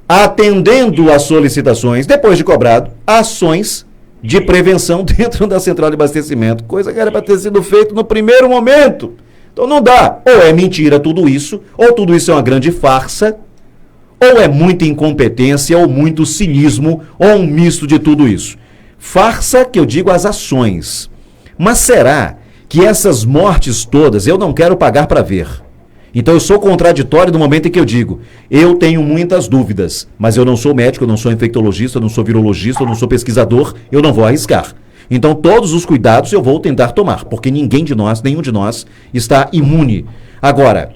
atendendo às solicitações, depois de cobrado, ações de prevenção dentro da central de abastecimento, coisa que era para ter sido feito no primeiro momento. Então não dá, ou é mentira tudo isso, ou tudo isso é uma grande farsa, ou é muita incompetência, ou muito cinismo, ou um misto de tudo isso. Farsa que eu digo as ações. Mas será que essas mortes todas eu não quero pagar para ver? Então eu sou contraditório no momento em que eu digo, eu tenho muitas dúvidas, mas eu não sou médico, eu não sou infectologista, eu não sou virologista, eu não sou pesquisador, eu não vou arriscar. Então todos os cuidados eu vou tentar tomar, porque ninguém de nós, nenhum de nós, está imune. Agora,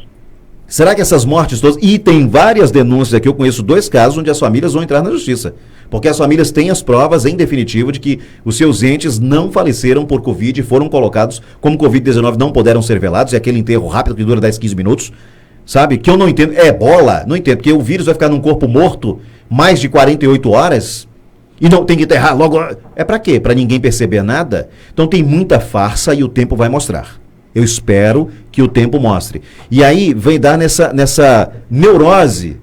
será que essas mortes todas... E tem várias denúncias aqui, eu conheço 2 casos onde as famílias vão entrar na justiça. Porque as famílias têm as provas, em definitivo, de que os seus entes não faleceram por Covid e foram colocados como Covid-19, não puderam ser velados, é aquele enterro rápido que dura 10, 15 minutos, sabe? Que eu não entendo. É bola? Não entendo, porque o vírus vai ficar num corpo morto mais de 48 horas e não tem que enterrar logo. É pra quê? Pra ninguém perceber nada? Então tem muita farsa e o tempo vai mostrar. Eu espero que o tempo mostre. E aí vem dar nessa neurose.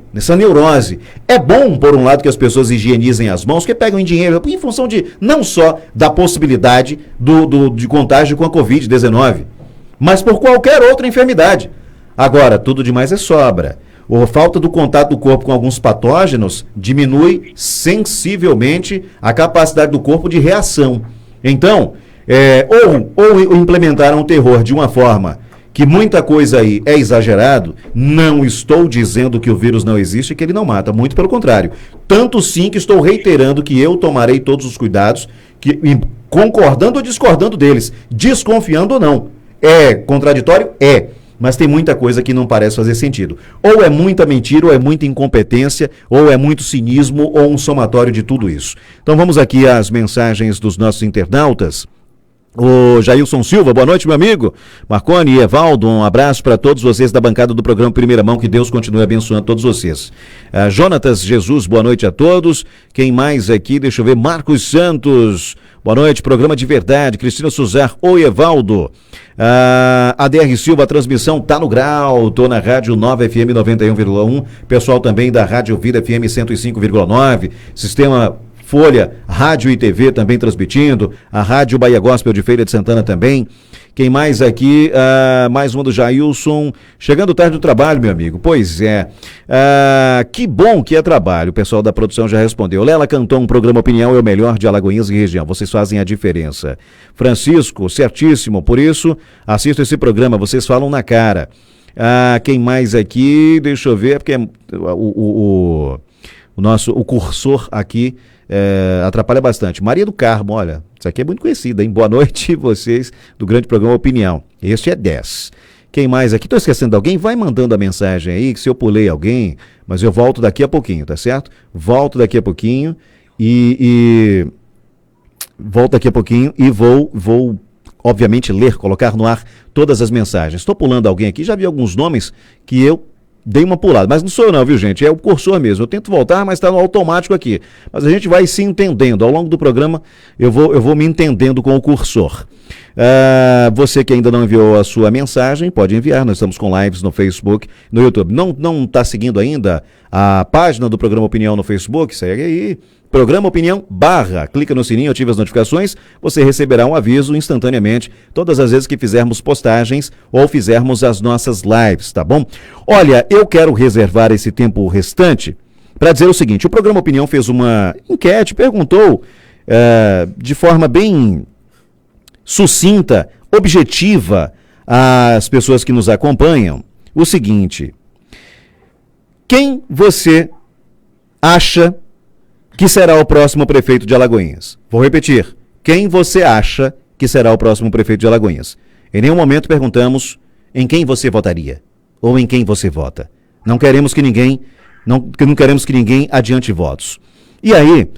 É bom, por um lado, que as pessoas higienizem as mãos, que pegam em dinheiro, em função de, não só da possibilidade de contágio com a Covid-19, mas por qualquer outra enfermidade. Agora, tudo demais é sobra. A falta do contato do corpo com alguns patógenos diminui sensivelmente a capacidade do corpo de reação. Então, ou implementaram o terror de uma forma que muita coisa aí é exagerado. Não estou dizendo que o vírus não existe e que ele não mata, muito pelo contrário. Tanto sim que estou reiterando que eu tomarei todos os cuidados, concordando ou discordando deles, desconfiando ou não. É contraditório? É. Mas tem muita coisa que não parece fazer sentido. Ou é muita mentira, ou é muita incompetência, ou é muito cinismo, ou um somatório de tudo isso. Então vamos aqui às mensagens dos nossos internautas. O Jailson Silva, boa noite, meu amigo. Marconi e Evaldo, um abraço para todos vocês da bancada do programa Primeira Mão, que Deus continue abençoando todos vocês. Jonatas Jesus, boa noite a todos. Quem mais aqui? Deixa eu ver. Marcos Santos, boa noite, programa de verdade. Cristina Suzar, oi Evaldo. ADR Silva, a transmissão tá no grau, tô na Rádio 9 FM 91,1, pessoal também da Rádio Vida FM 105,9, Sistema Folha, Rádio e TV também transmitindo, a Rádio Bahia Gospel de Feira de Santana também. Quem mais aqui? Mais uma do Jailson. Chegando tarde do trabalho, meu amigo. Pois é. Que bom que é trabalho. O pessoal da produção já respondeu. Lela Canton, um programa Opinião é o melhor de Alagoinhas e região. Vocês fazem a diferença. Francisco, certíssimo. Por isso, assisto esse programa. Vocês falam na cara. Quem mais aqui? Deixa eu ver, porque o cursor aqui atrapalha bastante. Maria do Carmo, olha, isso aqui é muito conhecido, hein? Boa noite, vocês do grande programa Opinião. Este é 10. Quem mais aqui? Estou esquecendo de alguém? Vai mandando a mensagem aí, que se eu pulei alguém, mas eu volto daqui a pouquinho, tá certo? Volto daqui a pouquinho e volto daqui a pouquinho e vou obviamente colocar no ar todas as mensagens. Estou pulando alguém aqui, já vi alguns nomes que eu dei uma pulada, mas não sou eu não, viu gente? É o cursor mesmo. Eu tento voltar, mas está no automático aqui. Mas a gente vai se entendendo. Ao longo do programa, eu vou me entendendo com o cursor. Você que ainda não enviou a sua mensagem, pode enviar. Nós estamos com lives no Facebook, no YouTube. Não está seguindo ainda a página do Programa Opinião no Facebook? Segue aí. Programa Opinião /, clica no sininho, ativa as notificações, você receberá um aviso instantaneamente todas as vezes que fizermos postagens ou fizermos as nossas lives, tá bom? Olha, eu quero reservar esse tempo restante para dizer o seguinte: o Programa Opinião fez uma enquete, perguntou de forma bem sucinta, objetiva às pessoas que nos acompanham o seguinte: quem você acha que será o próximo prefeito de Alagoinhas? Vou repetir. Quem você acha que será o próximo prefeito de Alagoinhas? Em nenhum momento perguntamos em quem você votaria ou em quem você vota. Não queremos que ninguém adiante votos. E aí,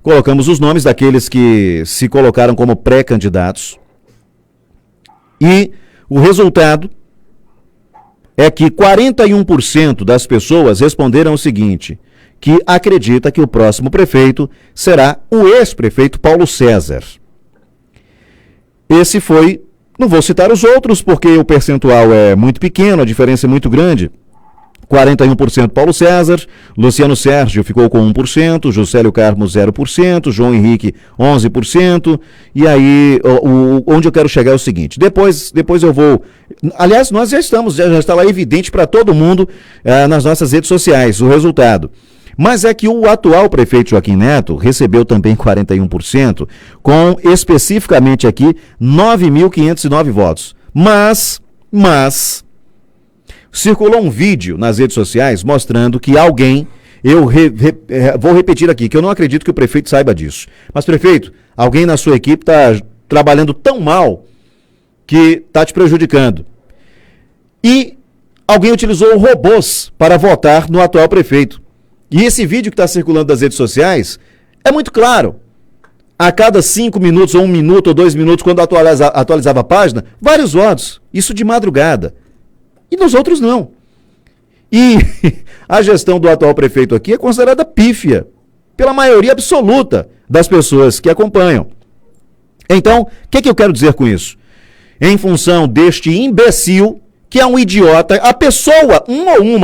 colocamos os nomes daqueles que se colocaram como pré-candidatos e o resultado é que 41% das pessoas responderam o seguinte: que acredita que o próximo prefeito será o ex-prefeito Paulo César. Esse foi, não vou citar os outros porque o percentual é muito pequeno, a diferença é muito grande, 41% Paulo César, Luciano Sérgio ficou com 1%, Juscelio Carmo 0%, João Henrique 11%, e aí onde eu quero chegar é o seguinte, depois eu vou, aliás nós já está lá evidente para todo mundo nas nossas redes sociais o resultado, mas é que o atual prefeito Joaquim Neto recebeu também 41%, com especificamente aqui 9.509 votos, mas circulou um vídeo nas redes sociais mostrando que alguém, vou repetir aqui, que eu não acredito que o prefeito saiba disso, mas prefeito, alguém na sua equipe está trabalhando tão mal que está te prejudicando. E alguém utilizou robôs para votar no atual prefeito. E esse vídeo que está circulando nas redes sociais é muito claro. A cada 5 minutos, ou 1 minuto, ou 2 minutos, quando atualizava a página, vários votos. Isso de madrugada. E nos outros não. E a gestão do atual prefeito aqui é considerada pífia pela maioria absoluta das pessoas que acompanham. Então, o que eu quero dizer com isso? Em função deste imbecil, que é um idiota, a pessoa,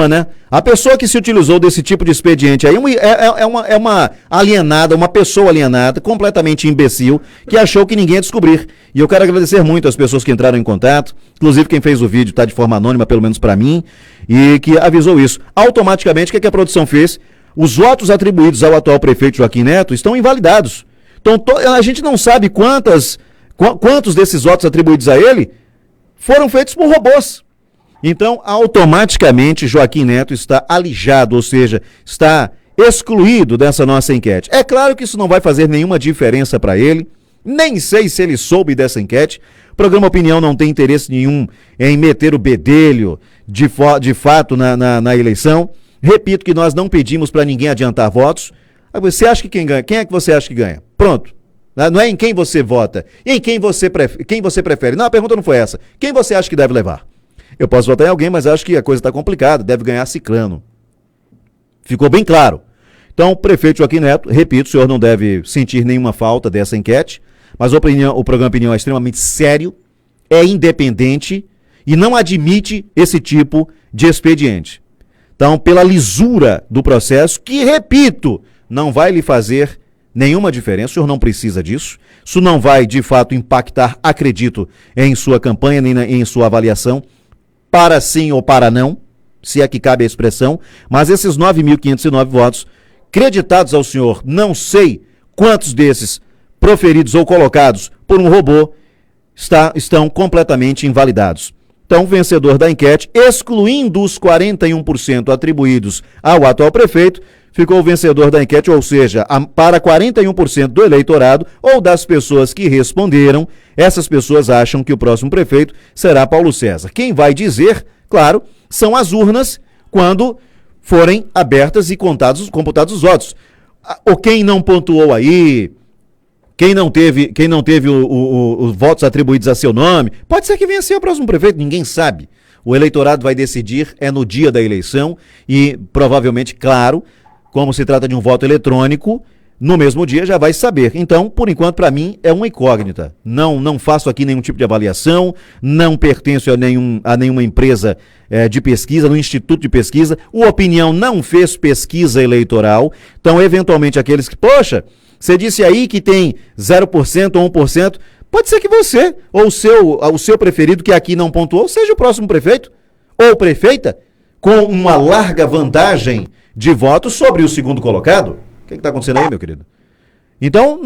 né? A pessoa que se utilizou desse tipo de expediente aí é uma alienada, uma pessoa alienada, completamente imbecil, que achou que ninguém ia descobrir. E eu quero agradecer muito às pessoas que entraram em contato, inclusive quem fez o vídeo está de forma anônima, pelo menos para mim, e que avisou isso. Automaticamente, o que a produção fez? Os votos atribuídos ao atual prefeito Joaquim Neto estão invalidados. Então, a gente não sabe quantos desses votos atribuídos a ele foram feitos por robôs. Então, automaticamente, Joaquim Neto está alijado, ou seja, está excluído dessa nossa enquete. É claro que isso não vai fazer nenhuma diferença para ele, nem sei se ele soube dessa enquete. O programa Opinião não tem interesse nenhum em meter o bedelho de fato na eleição. Repito que nós não pedimos para ninguém adiantar votos. Você acha que quem ganha? Quem é que você acha que ganha? Pronto. Não é em quem você vota, em quem você prefere. Não, a pergunta não foi essa. Quem você acha que deve levar? Eu posso votar em alguém, mas acho que a coisa está complicada, deve ganhar ciclano. Ficou bem claro. Então, prefeito Joaquim Neto, repito, o senhor não deve sentir nenhuma falta dessa enquete, mas o programa Opinião é extremamente sério, é independente e não admite esse tipo de expediente. Então, pela lisura do processo, que, repito, não vai lhe fazer nenhuma diferença, o senhor não precisa disso, isso não vai, de fato, impactar, acredito, em sua campanha, nem em sua avaliação, para sim ou para não, se é que cabe a expressão, mas esses 9.509 votos creditados ao senhor, não sei quantos desses proferidos ou colocados por um robô, estão completamente invalidados. Então, o vencedor da enquete, excluindo os 41% atribuídos ao atual prefeito, ficou o vencedor da enquete, ou seja, para 41% do eleitorado ou das pessoas que responderam, essas pessoas acham que o próximo prefeito será Paulo César. Quem vai dizer, claro, são as urnas quando forem abertas e computados os votos. Ou quem não pontuou aí, quem não teve os votos atribuídos a seu nome, pode ser que venha a ser o próximo prefeito, ninguém sabe. O eleitorado vai decidir, é no dia da eleição e provavelmente, claro, como se trata de um voto eletrônico, no mesmo dia já vai saber. Então, por enquanto, para mim, é uma incógnita. Não faço aqui nenhum tipo de avaliação, não pertenço a nenhuma empresa de pesquisa, no instituto de pesquisa. O Opinião não fez pesquisa eleitoral. Então, eventualmente, aqueles que, poxa, você disse aí que tem 0% ou 1%, pode ser que você, ou o seu preferido, que aqui não pontuou, seja o próximo prefeito ou prefeita, com uma larga vantagem de votos sobre o segundo colocado. O que está acontecendo aí, meu querido? Então,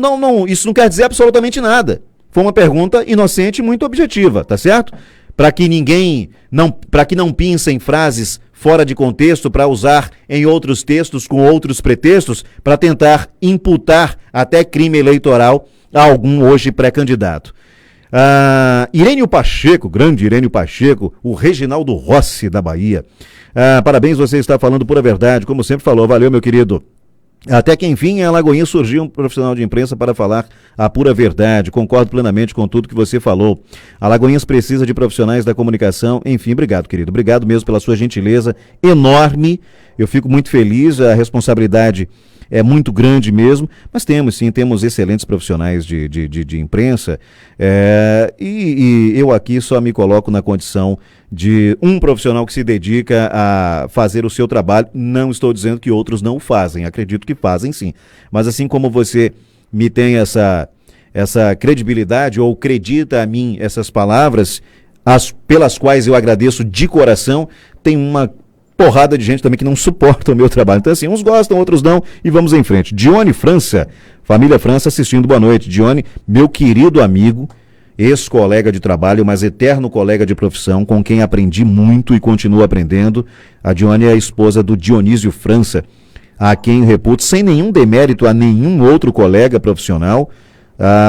isso não quer dizer absolutamente nada. Foi uma pergunta inocente e muito objetiva, tá certo? Para que não pincem frases fora de contexto para usar em outros textos com outros pretextos para tentar imputar até crime eleitoral a algum hoje pré-candidato. Irênio Pacheco, grande Irênio Pacheco, o Reginaldo Rossi da Bahia. Parabéns, você está falando pura verdade, como sempre falou. Valeu, meu querido. Até que, enfim, em Alagoinhas surgiu um profissional de imprensa para falar a pura verdade. Concordo plenamente com tudo que você falou. Alagoinhas precisa de profissionais da comunicação. Enfim, obrigado, querido. Obrigado mesmo pela sua gentileza enorme. Eu fico muito feliz. A responsabilidade é muito grande mesmo, mas temos excelentes profissionais de imprensa, e eu aqui só me coloco na condição de um profissional que se dedica a fazer o seu trabalho. Não estou dizendo que outros não o fazem, acredito que fazem sim, mas assim como você me tem essa credibilidade, ou acredita a mim essas palavras, pelas quais eu agradeço de coração, tem uma porrada de gente também que não suporta o meu trabalho. Então assim, uns gostam, outros não, e vamos em frente. Dione França, família França assistindo, boa noite. Dione, meu querido amigo, ex-colega de trabalho, mas eterno colega de profissão, com quem aprendi muito e continuo aprendendo. A Dione é a esposa do Dionísio França, a quem reputo, sem nenhum demérito a nenhum outro colega profissional,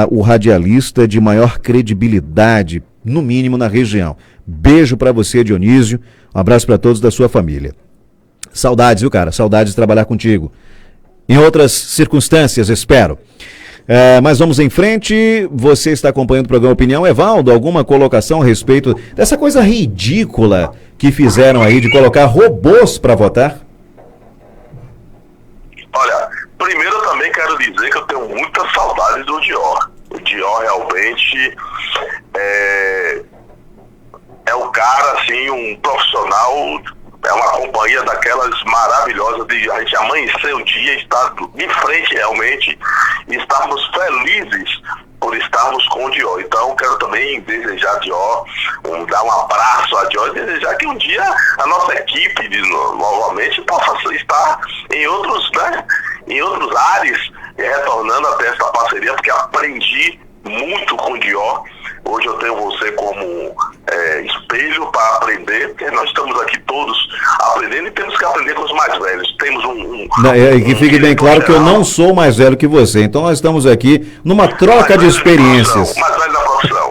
o radialista de maior credibilidade, no mínimo na região. Beijo pra você, Dionísio, um abraço pra todos da sua família. Saudades, viu, cara? Saudades de trabalhar contigo. Em outras circunstâncias, espero. Mas vamos em frente. Você está acompanhando o programa Opinião. Evaldo, alguma colocação a respeito dessa coisa ridícula que fizeram aí de colocar robôs para votar? Olha, primeiro eu também quero dizer que eu tenho muitas saudades do Dior. O Dior realmente é um cara, assim, um profissional, é uma companhia daquelas maravilhosas de a gente amanhecer o dia, estar de frente realmente e estarmos felizes por estarmos com o Dior. Então quero também desejar a Dior, dar um abraço a Dior e desejar que um dia a nossa equipe novamente possa estar em outros, né, em outros ares, retornando até essa parceria, porque aprendi muito com o Dior. Hoje eu tenho você como espelho para aprender, porque nós estamos aqui todos aprendendo e temos que aprender com os mais velhos. Temos que fique bem claro que eu não sou mais velho que você, então nós estamos aqui numa troca de experiências. Mais velho da profissão.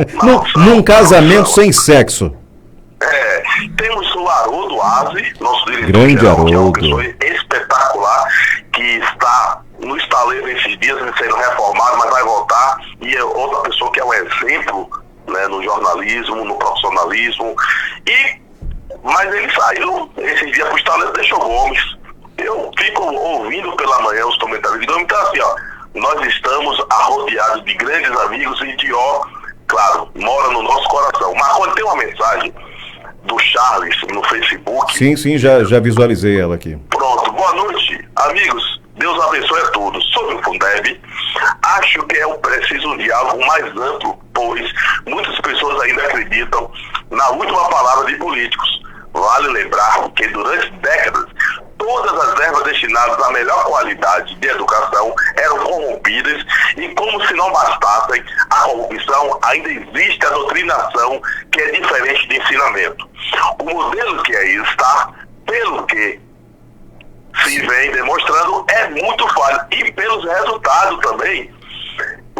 Num casamento sem sexo. Temos o Haroldo Aze, nosso diretor grande geral, que é uma Haroldo, pessoa espetacular, que está no estaleiro esses dias, sendo reformado, mas vai voltar, e é outra pessoa que é um exemplo, né, no jornalismo, no profissionalismo, mas ele saiu esses dias para o estaleiro, deixou Gomes. Eu fico ouvindo pela manhã os comentários de Gomes, então assim, ó, nós estamos arrodeados de grandes amigos, e Dior, claro, mora no nosso coração. Marconi, tem uma mensagem do Charles no Facebook. Sim, já visualizei ela aqui. Pronto, boa noite, amigos. Deus abençoe a todos. Sobre o Fundeb, acho que é preciso um diálogo mais amplo, pois muitas pessoas ainda acreditam na última palavra de políticos. Vale lembrar que durante décadas, todas as verbas destinadas à melhor qualidade de educação eram corrompidas, e como se não bastassem a corrupção, ainda existe a doutrinação, que é diferente de ensinamento. O modelo que aí está, pelo que se vem demonstrando, é muito falho, e pelos resultados também.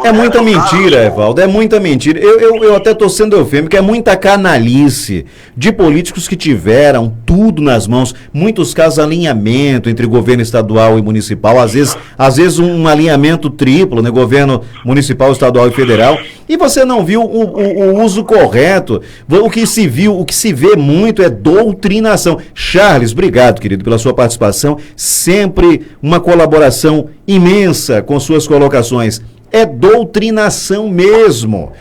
É muita mentira, Evaldo, é muita mentira. Eu até estou sendo eufêmico, é muita canalice de políticos que tiveram tudo nas mãos, muitos casos alinhamento entre governo estadual e municipal, às vezes um alinhamento triplo, né, governo municipal, estadual e federal, e você não viu o uso correto. O que se vê muito é doutrinação. Charles, obrigado, querido, pela sua participação, sempre uma colaboração imensa com suas colocações. É doutrinação mesmo.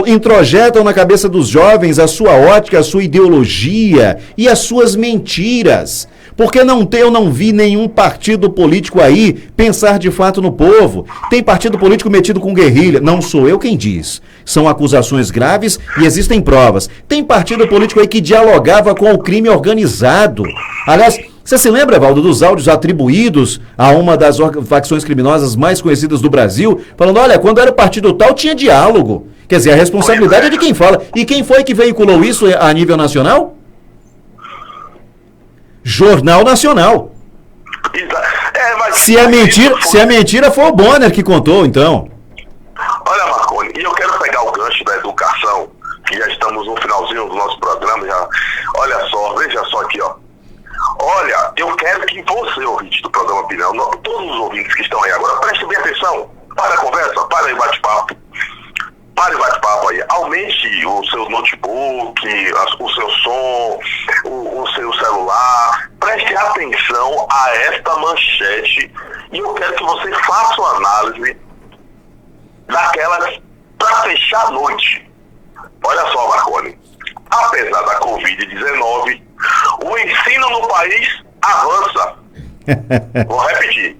Introjetam na cabeça dos jovens a sua ótica, a sua ideologia e as suas mentiras. Porque eu não vi nenhum partido político aí pensar de fato no povo. Tem partido político metido com guerrilha. Não sou eu quem diz. São acusações graves e existem provas. Tem partido político aí que dialogava com o crime organizado. Aliás, você se lembra, Evaldo, dos áudios atribuídos a uma das facções criminosas mais conhecidas do Brasil, falando, olha, quando era o partido tal, tinha diálogo. Quer dizer, a responsabilidade é de quem fala. E quem foi que veiculou isso a nível nacional? Jornal Nacional. Se é mentira, foi o Bonner que contou, então. Olha, Marconi, e eu quero pegar o gancho da educação, que já estamos no finalzinho do nosso programa, já. Olha só, veja só aqui, ó. Olha, eu quero que você, ouvinte do programa Opinião, todos os ouvintes que estão aí agora, prestem bem atenção, para a conversa, para aí o bate-papo. Pare o bate-papo aí, aumente o seu notebook, o seu som, o seu celular, preste atenção a esta manchete E eu quero que você faça uma análise daquelas para fechar a noite. Olha só, Marconi, apesar da Covid-19, o ensino no país avança. Vou repetir.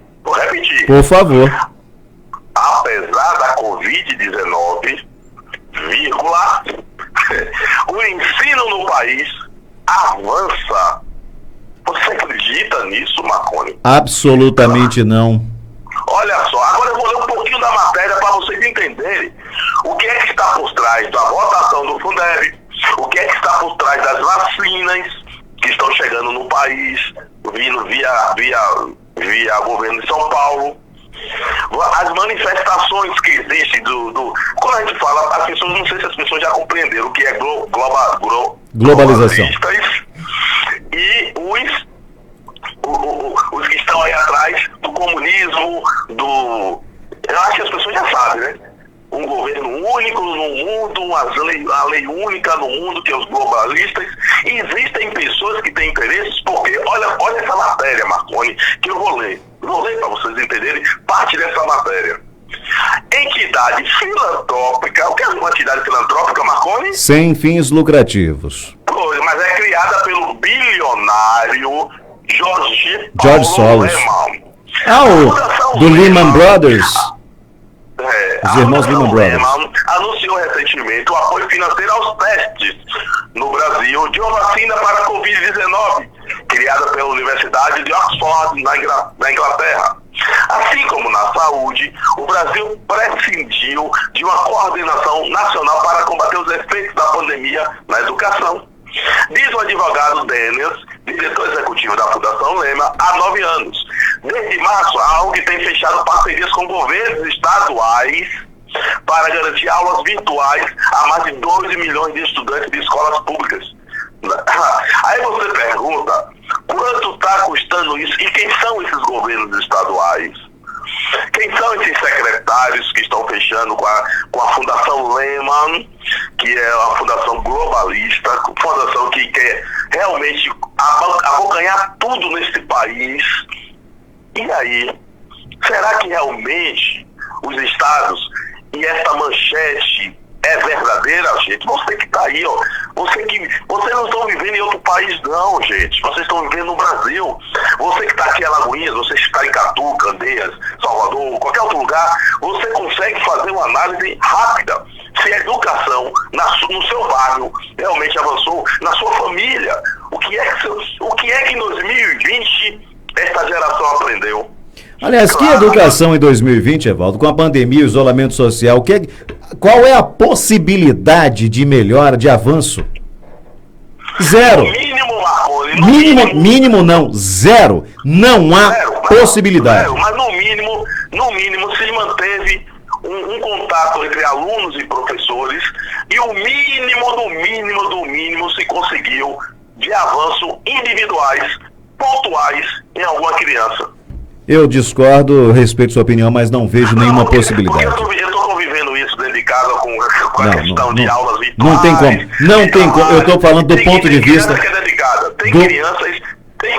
Por favor. Apesar da Covid-19, vírgula, o ensino no país avança. Você acredita nisso, Marconi? Absolutamente não. Olha só, agora eu vou ler um pouquinho da matéria para vocês entenderem o que é que está por trás da votação do Fundeb, o que é que está por trás das vacinas que estão chegando no país, vindo via governo de São Paulo, as manifestações que existem quando a gente fala, as pessoas, não sei se as pessoas já compreenderam o que é globalização. E os que estão aí atrás do comunismo, eu acho que as pessoas já sabem, né? Um governo único no mundo, a lei única no mundo, que é os globalistas. E existem pessoas que têm interesses, porque, olha essa matéria, Marconi, que eu vou ler. Vou ler para vocês entenderem parte dessa matéria. Entidade filantrópica, o que é uma entidade filantrópica, Marconi? Sem fins lucrativos. Mas é criada pelo bilionário George Soros. Lehman. Do Lehman Brothers. Os irmãos Lehman Brothers. Anunciou recentemente o apoio financeiro aos testes no Brasil de uma vacina para a Covid-19, criada pela Universidade de Oxford, na Inglaterra. Assim como na saúde, o Brasil prescindiu de uma coordenação nacional para combater os efeitos da pandemia na educação. Diz o advogado Daniels, diretor executivo da Fundação Lehman, há 9 anos. Desde março, a ONG tem fechado parcerias com governos estaduais para garantir aulas virtuais a mais de 12 milhões de estudantes de escolas públicas. Aí você pergunta, quanto está custando isso? E quem são esses governos estaduais? Quem são esses secretários que estão fechando com a Fundação Lehman, que é uma fundação globalista, fundação que quer realmente abocanhar tudo nesse país? E aí, será que realmente os estados e essa manchete é verdadeira, gente? Você que está aí, ó, vocês não estão vivendo em outro país não, gente. Vocês estão vivendo no Brasil. Você que está aqui em Alagoinhas, você que está em Catu, Candeias, Salvador, qualquer outro lugar, você consegue fazer uma análise rápida se a educação no seu bairro realmente avançou, na sua família. O que é que em 2020 essa geração aprendeu? Aliás, que educação em 2020, Evaldo, com a pandemia e o isolamento social, qual é a possibilidade de melhora, de avanço? Zero. Mínimo, Marconi. Mínimo não, zero. Não há possibilidade. Mas no mínimo se manteve um contato entre alunos e professores, e o mínimo se conseguiu de avanço individuais, pontuais em alguma criança. Eu discordo, respeito sua opinião, mas não vejo nenhuma possibilidade. Porque eu estou convivendo isso dentro de casa com a questão de aulas virtuais. Não tem como. Não tem como. Eu estou falando do ponto de vista. Tem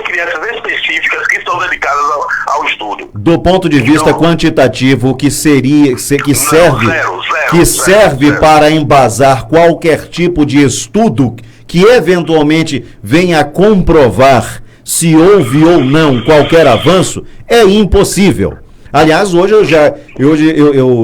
crianças específicas que estão dedicadas ao estudo. Do ponto de vista quantitativo, que serve para embasar qualquer tipo de estudo que eventualmente venha a comprovar se houve ou não qualquer avanço, é impossível. Aliás, hoje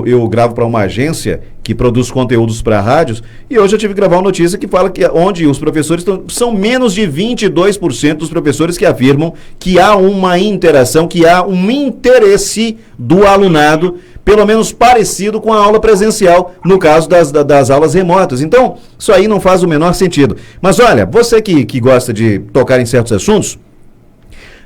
eu gravo para uma agência que produz conteúdos para rádios, e hoje eu tive que gravar uma notícia que fala que onde os professores são menos de 22% dos professores que afirmam que há uma interação, que há um interesse do alunado, pelo menos parecido com a aula presencial, no caso das aulas remotas. Então, isso aí não faz o menor sentido. Mas olha, você que gosta de tocar em certos assuntos,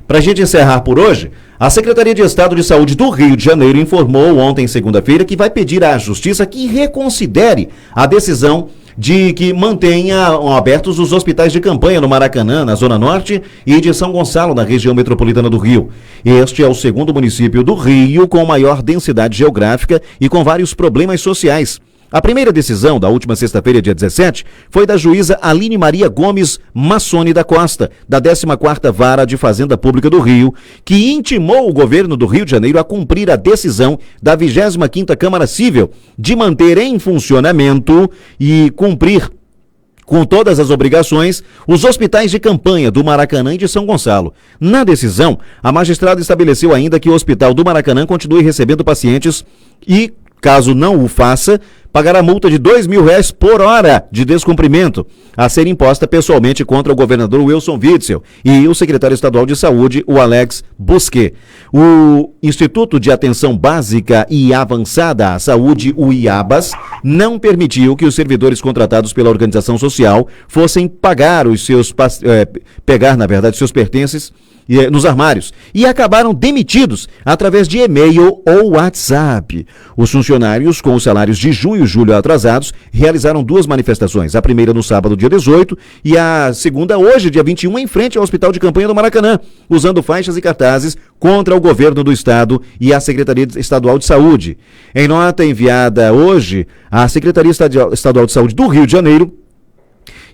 para a gente encerrar por hoje, a Secretaria de Estado de Saúde do Rio de Janeiro informou ontem, segunda-feira, que vai pedir à Justiça que reconsidere a decisão de que mantenham abertos os hospitais de campanha no Maracanã, na Zona Norte, e de São Gonçalo, na região metropolitana do Rio. Este é o segundo município do Rio com maior densidade geográfica e com vários problemas sociais. A primeira decisão, da última sexta-feira, dia 17, foi da juíza Aline Maria Gomes Massoni da Costa, da 14ª Vara de Fazenda Pública do Rio, que intimou o governo do Rio de Janeiro a cumprir a decisão da 25ª Câmara Cível de manter em funcionamento e cumprir com todas as obrigações, os hospitais de campanha do Maracanã e de São Gonçalo. Na decisão, a magistrada estabeleceu ainda que o Hospital do Maracanã continue recebendo pacientes e, caso não o faça, pagará multa de R$2.000 por hora de descumprimento, a ser imposta pessoalmente contra o governador Wilson Witzel e o secretário estadual de saúde, o Alex Busquet. O Instituto de Atenção Básica e Avançada à Saúde, o IABAS, não permitiu que os servidores contratados pela organização social fossem pagar seus pertences nos armários e acabaram demitidos através de e-mail ou WhatsApp. Os funcionários com os salários de junho e julho atrasados realizaram 2 manifestações, a primeira no sábado, dia 18, e a segunda hoje, dia 21, em frente ao Hospital de Campanha do Maracanã, usando faixas e cartazes contra o governo do estado e a Secretaria Estadual de Saúde. Em nota enviada hoje, a Secretaria Estadual de Saúde do Rio de Janeiro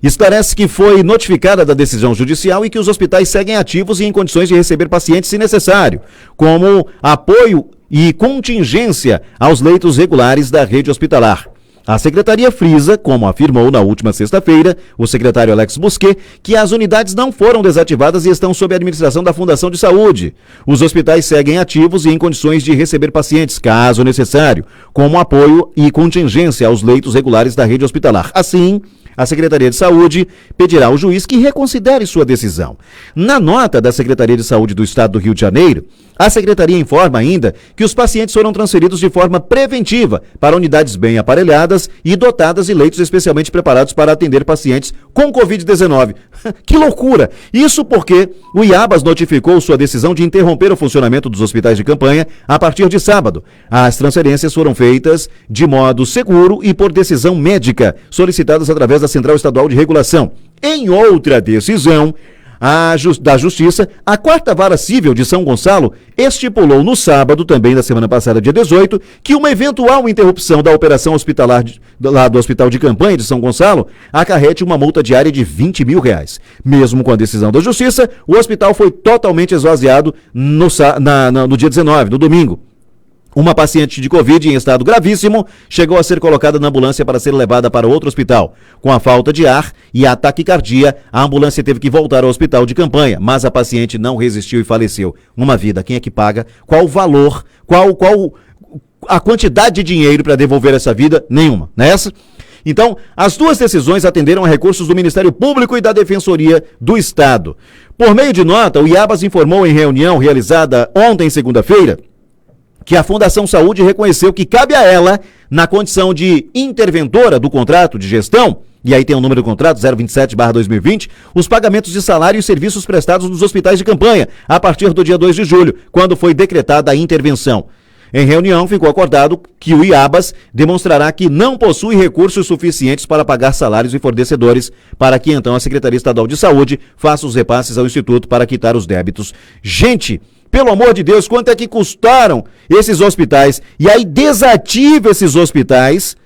esclarece que foi notificada da decisão judicial e que os hospitais seguem ativos e em condições de receber pacientes se necessário, como apoio e contingência aos leitos regulares da rede hospitalar. A secretaria frisa, como afirmou na última sexta-feira o secretário Alex Busquet, que as unidades não foram desativadas e estão sob a administração da Fundação de Saúde. Os hospitais seguem ativos e em condições de receber pacientes, caso necessário, como apoio e contingência aos leitos regulares da rede hospitalar. Assim, a Secretaria de Saúde pedirá ao juiz que reconsidere sua decisão. Na nota da Secretaria de Saúde do Estado do Rio de Janeiro, a Secretaria informa ainda que os pacientes foram transferidos de forma preventiva para unidades bem aparelhadas e dotadas de leitos especialmente preparados para atender pacientes com Covid-19. Que loucura! Isso porque o IABAS notificou sua decisão de interromper o funcionamento dos hospitais de campanha a partir de sábado. As transferências foram feitas de modo seguro e por decisão médica, solicitadas através da Central Estadual de Regulação. Em outra decisão da Justiça, a 4ª Vara Cível de São Gonçalo estipulou no sábado, também da semana passada, dia 18, que uma eventual interrupção da operação hospitalar lá do Hospital de Campanha de São Gonçalo acarrete uma multa diária de R$20.000. Mesmo com a decisão da Justiça, o hospital foi totalmente esvaziado no dia 19, no domingo. Uma paciente de Covid em estado gravíssimo chegou a ser colocada na ambulância para ser levada para outro hospital. Com a falta de ar e a taquicardia, a ambulância teve que voltar ao hospital de campanha, mas a paciente não resistiu e faleceu. Uma vida, quem é que paga? Qual o valor? Qual a quantidade de dinheiro para devolver essa vida? Nenhuma, não é essa? Então, as 2 decisões atenderam a recursos do Ministério Público e da Defensoria do Estado. Por meio de nota, o IABAS informou em reunião realizada ontem, segunda-feira, que a Fundação Saúde reconheceu que cabe a ela, na condição de interventora do contrato de gestão, e aí tem o número do contrato, 027/2020, os pagamentos de salário e serviços prestados nos hospitais de campanha, a partir do dia 2 de julho, quando foi decretada a intervenção. Em reunião, ficou acordado que o IABAS demonstrará que não possui recursos suficientes para pagar salários e fornecedores, para que então a Secretaria Estadual de Saúde faça os repasses ao Instituto para quitar os débitos. Gente, pelo amor de Deus, quanto é que custaram esses hospitais? E aí desativa esses hospitais,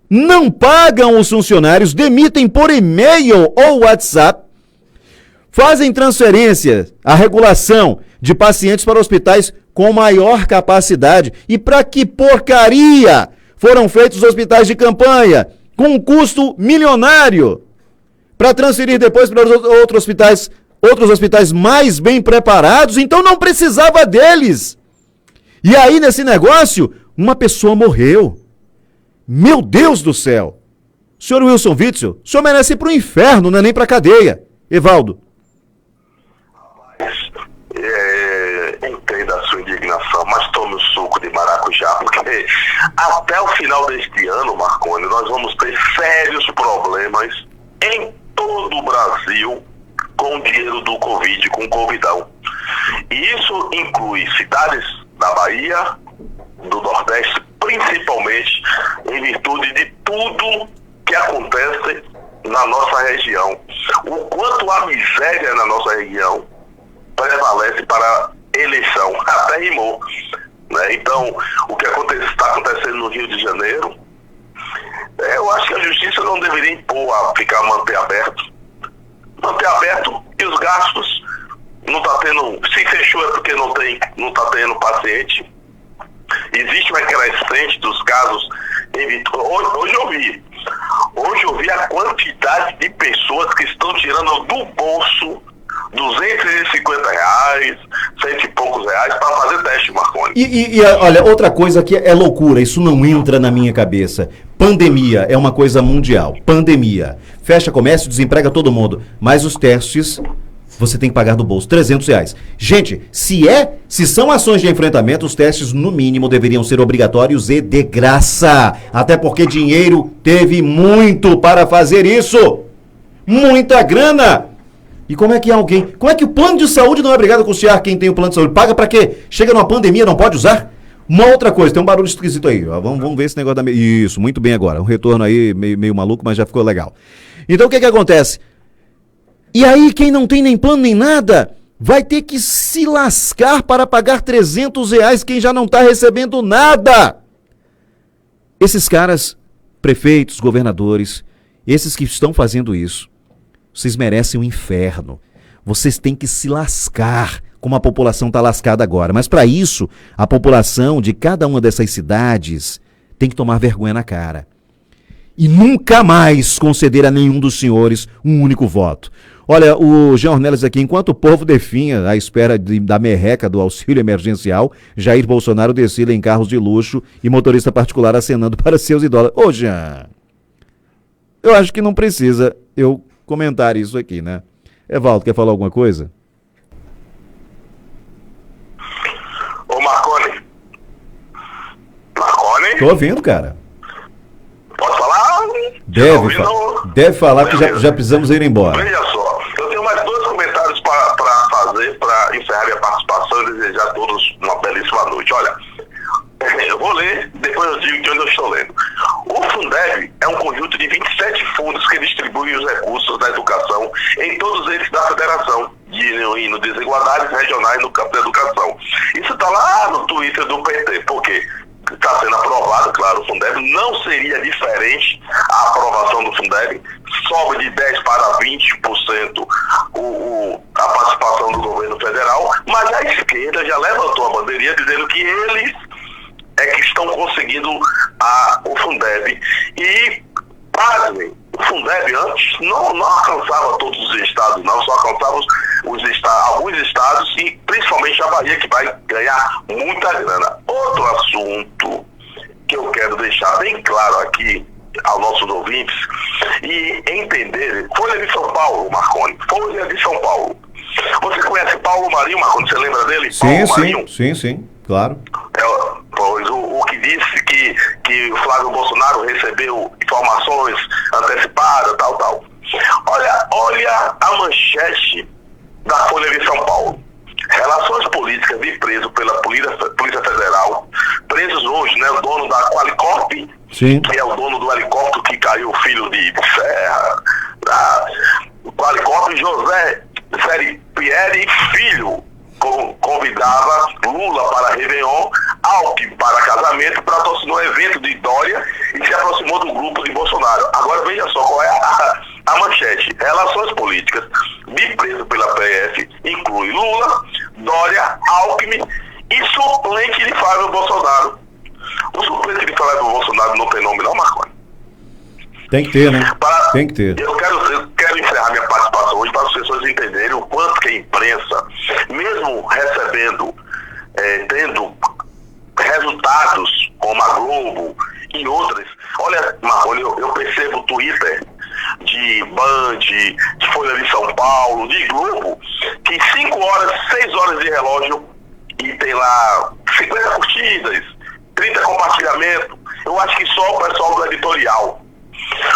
não pagam os funcionários, demitem por e-mail ou WhatsApp, fazem transferência, a regulação de pacientes para hospitais com maior capacidade. E para que porcaria foram feitos os hospitais de campanha, com um custo milionário, para transferir depois para outros hospitais mais bem preparados? Então não precisava deles. E aí, nesse negócio, uma pessoa morreu. Meu Deus do céu! Senhor Wilson Witzel, o senhor merece ir para o inferno, não é nem para a cadeia. Evaldo. Entendo a sua indignação, mas tome o suco de maracujá, porque até o final deste ano, Marconi, nós vamos ter sérios problemas em todo o Brasil com o dinheiro do Covid, com o Covidão. E isso inclui cidades da Bahia, do Nordeste, principalmente em virtude de tudo que acontece na nossa região. O quanto a miséria na nossa região prevalece para eleição, até rimou, né? Então, o que está acontecendo no Rio de Janeiro eu acho que a justiça não deveria impor a manter aberto. Manter aberto e os gastos não tá tendo. Se fechou é porque não tá tendo paciente. Existe uma crescente dos casos. Hoje eu vi a quantidade de pessoas que estão tirando do bolso R$250, cento e poucos reais para fazer teste, Marconi. E olha, outra coisa que é loucura, isso não entra na minha cabeça. Pandemia é uma coisa mundial. Pandemia. Fecha comércio, desemprega todo mundo. Mas os testes, você tem que pagar do bolso. R$300. Gente, se são ações de enfrentamento, os testes no mínimo deveriam ser obrigatórios e de graça. Até porque dinheiro teve muito para fazer isso. Muita grana. E como é que o plano de saúde não é obrigado a custear quem tem o plano de saúde? Paga pra quê? Chega numa pandemia, não pode usar? Uma outra coisa, tem um barulho esquisito aí. Ó, vamos ver esse negócio da... Isso, muito bem agora. Um retorno aí meio maluco, mas já ficou legal. Então o que acontece? E aí quem não tem nem plano nem nada vai ter que se lascar para pagar R$300 quem já não está recebendo nada. Esses caras, prefeitos, governadores, esses que estão fazendo isso, vocês merecem um inferno. Vocês têm que se lascar, como a população está lascada agora. Mas para isso, a população de cada uma dessas cidades tem que tomar vergonha na cara. E nunca mais conceder a nenhum dos senhores um único voto. Olha, o Jean Ornelas aqui, enquanto o povo definha à espera da merreca do auxílio emergencial, Jair Bolsonaro desfila em carros de luxo e motorista particular acenando para seus idólatras. Ô, Jean, eu acho que não precisa eu comentar isso aqui, né? Evaldo, quer falar alguma coisa? Ô, Marconi. Tô ouvindo, cara. Pode falar? Deve falar, porque já precisamos ir embora. Veja só, eu tenho mais 2 comentários para fazer, para encerrar minha participação e desejar a todos uma belíssima noite. Olha, eu vou ler, depois eu digo de onde eu estou lendo. O Fundeb é um conjunto de 27 fundos que distribuem os recursos da educação em todos eles da federação, diminuindo desigualdades regionais no campo da educação. Isso está lá no Twitter do PT, porque está sendo aprovado, claro, o Fundeb. Não seria diferente a aprovação do Fundeb, sobe de 10% para 20% a participação do governo federal, mas a esquerda já levantou a bandeirinha dizendo que eles é que estão conseguindo o Fundeb. E, pasmem, o Fundeb antes não alcançava todos os estados, não, só alcançava alguns estados e principalmente a Bahia, que vai ganhar muita grana. Outro assunto que eu quero deixar bem claro aqui aos nossos ouvintes e entender, Folha de São Paulo, Marconi, Folha de São Paulo. Você conhece Paulo Marinho, Marconi, você lembra dele? Sim, claro. Pois o que disse que o Flávio Bolsonaro recebeu informações antecipadas, tal. Olha a manchete da Folha de São Paulo. Relações políticas de preso pela Polícia Federal, presos hoje, né, o dono da Qualicorp, sim, que é o dono do helicóptero que caiu, o filho de Serra, o Qualicorp, José Pierre Filho, convidava Lula para Réveillon, Alckmin para casamento, patrocinou evento de Dória e se aproximou do grupo de Bolsonaro. Agora veja só qual é a manchete. Relações políticas de preso pela PF inclui Lula, Dória, Alckmin e suplente de Flávio Bolsonaro. O suplente de Flávio Bolsonaro não tem nome não, Marconi? Tem que ter, né? Tem que ter. Eu quero encerrar minha participação hoje para as pessoas entenderem o quanto que a imprensa, mesmo recebendo, tendo resultados como a Globo e outras. Olha, Marconi, eu percebo o Twitter de Band, de Folha de São Paulo, de Globo, que 5 horas, 6 horas de relógio e tem lá 50 curtidas, 30 compartilhamentos. Eu acho que só o pessoal do editorial.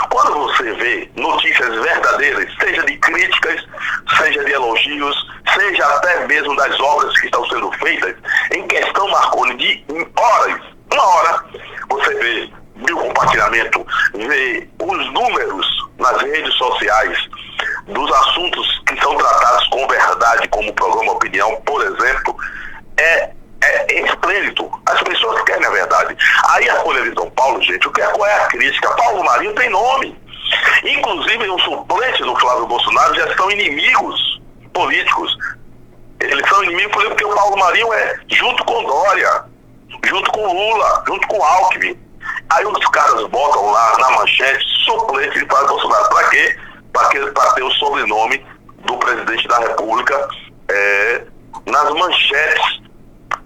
Quando você vê notícias verdadeiras, seja de críticas, seja de elogios, seja até mesmo das obras que estão sendo feitas, em questão, Marconi, de horas, 1 hora, você vê 1000 compartilhamentos, vê os números nas redes sociais dos assuntos que são tratados com verdade, como o programa Opinião, por exemplo, é é esplêndido. As pessoas querem a verdade. Aí a Folha de São Paulo, gente, qual é a crítica? Paulo Marinho tem nome. Inclusive, os suplentes do Flávio Bolsonaro já são inimigos políticos. Eles são inimigos políticos porque o Paulo Marinho é junto com Dória, junto com Lula, junto com Alckmin. Aí os caras botam lá na manchete suplente de Flávio Bolsonaro. Para quê? Para ter o sobrenome do presidente da República nas manchetes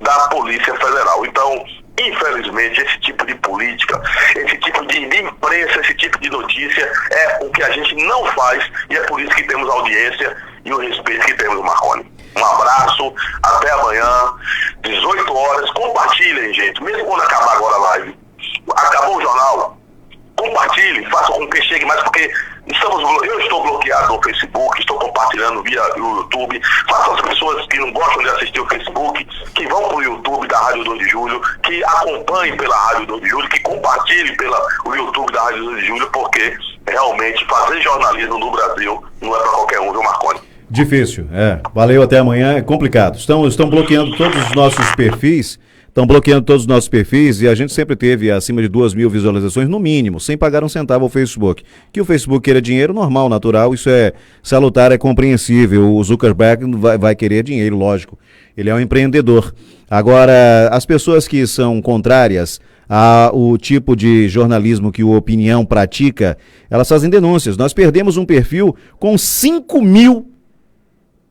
da Polícia Federal. Então, infelizmente, esse tipo de política, esse tipo de imprensa, esse tipo de notícia é o que a gente não faz, e é por isso que temos audiência e o respeito que temos, Marconi. Um abraço, até amanhã, 18 horas. Compartilhem, gente, mesmo quando acabar agora a live. Acabou o jornal, compartilhe, faça com que chegue mais, porque eu estou bloqueado no Facebook, estou compartilhando via o YouTube. Faça as pessoas que não gostam de assistir o Facebook, que vão para o YouTube da Rádio 2 de Julho, que acompanhem pela Rádio 2 de Julho, que compartilhem pelo YouTube da Rádio 2 de Julho, porque realmente fazer jornalismo no Brasil não é para qualquer um, viu, Marconi? Difícil, valeu, até amanhã, é complicado. Estão bloqueando todos os nossos perfis. Estão bloqueando todos os nossos perfis e a gente sempre teve acima de 2.000 visualizações, no mínimo, sem pagar um centavo ao Facebook. Que o Facebook queira dinheiro, normal, natural, isso é salutar, é compreensível. O Zuckerberg vai querer dinheiro, lógico. Ele é um empreendedor. Agora, as pessoas que são contrárias ao tipo de jornalismo que o Opinião pratica, elas fazem denúncias. Nós perdemos um perfil com 5.000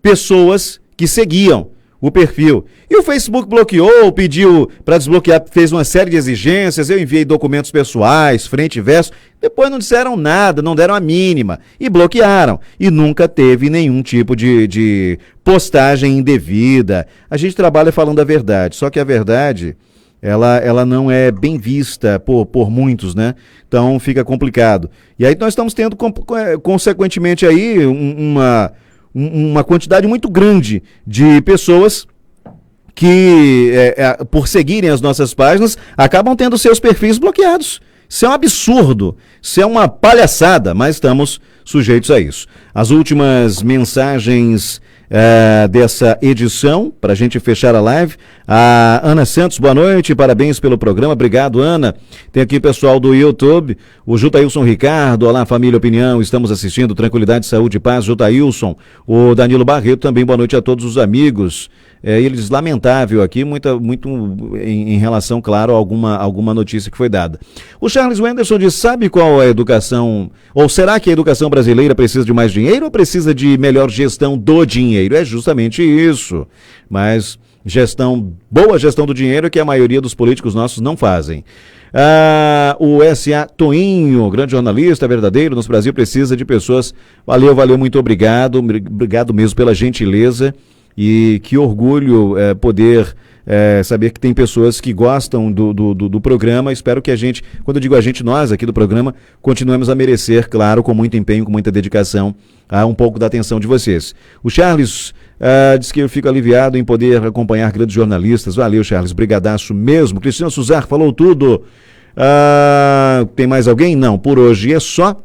pessoas que seguiam o perfil. E o Facebook bloqueou, pediu para desbloquear, fez uma série de exigências, eu enviei documentos pessoais, frente e verso, depois não disseram nada, não deram a mínima, e bloquearam. E nunca teve nenhum tipo de postagem indevida. A gente trabalha falando a verdade, só que a verdade, ela não é bem vista por muitos, né? Então fica complicado. E aí nós estamos tendo, consequentemente, aí uma quantidade muito grande de pessoas que, por seguirem as nossas páginas, acabam tendo seus perfis bloqueados. Isso é um absurdo, isso é uma palhaçada, mas estamos sujeitos a isso. As últimas mensagens dessa edição, para a gente fechar a live. A Ana Santos, boa noite, parabéns pelo programa, obrigado, Ana. Tem aqui o pessoal do YouTube, o Jutailson Ricardo, olá família Opinião, estamos assistindo, tranquilidade, saúde e paz, Jutailson. O Danilo Barreto também, boa noite a todos os amigos. Eles, lamentável aqui, muito em relação, claro, a alguma notícia que foi dada. O Charles Wenderson diz, sabe qual a educação, ou será que a educação brasileira precisa de mais dinheiro ou precisa de melhor gestão do dinheiro? É justamente isso, mas boa gestão do dinheiro é que a maioria dos políticos nossos não fazem. O S.A. Toinho, grande jornalista, verdadeiro, nosso Brasil precisa de pessoas, valeu, muito obrigado mesmo pela gentileza. E que orgulho poder saber que tem pessoas que gostam do programa. Espero que a gente, quando eu digo a gente, nós aqui do programa, continuemos a merecer, claro, com muito empenho, com muita dedicação, um pouco da atenção de vocês. O Charles diz que eu fico aliviado em poder acompanhar grandes jornalistas. Valeu, Charles, brigadaço mesmo. Cristiano Suzar falou tudo. Tem mais alguém? Não, por hoje é só.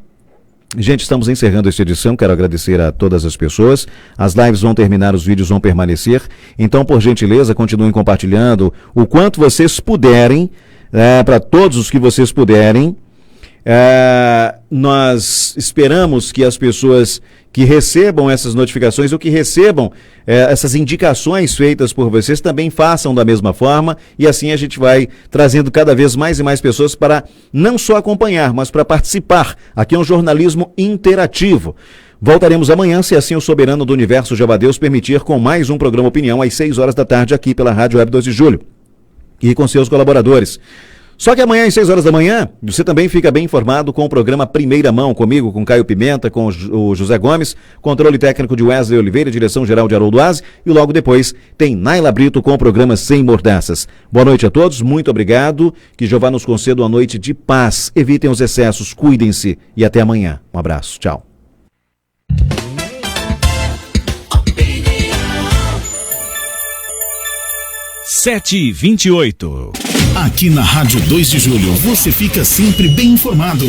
Gente, estamos encerrando esta edição, quero agradecer a todas as pessoas, as lives vão terminar, os vídeos vão permanecer, então, por gentileza, continuem compartilhando o quanto vocês puderem, para todos os que vocês puderem. Nós esperamos que as pessoas que recebam essas notificações ou que recebam essas indicações feitas por vocês também façam da mesma forma, e assim a gente vai trazendo cada vez mais e mais pessoas para não só acompanhar, mas para participar. Aqui é um jornalismo interativo. Voltaremos amanhã, se assim o soberano do universo Jeová Deus permitir, com mais um programa Opinião às 6 horas da tarde aqui pela Rádio Web 2 de Julho e com seus colaboradores. Só que amanhã, às 6 horas da manhã, você também fica bem informado com o programa Primeira Mão, comigo, com Caio Pimenta, com o José Gomes, controle técnico de Wesley Oliveira, direção-geral de Haroldo Aze, e logo depois tem Naila Brito com o programa Sem Mordaças. Boa noite a todos, muito obrigado, que Jeová nos conceda uma noite de paz, evitem os excessos, cuidem-se e até amanhã. Um abraço, tchau. 7h28. Aqui na Rádio 2 de Julho, você fica sempre bem informado.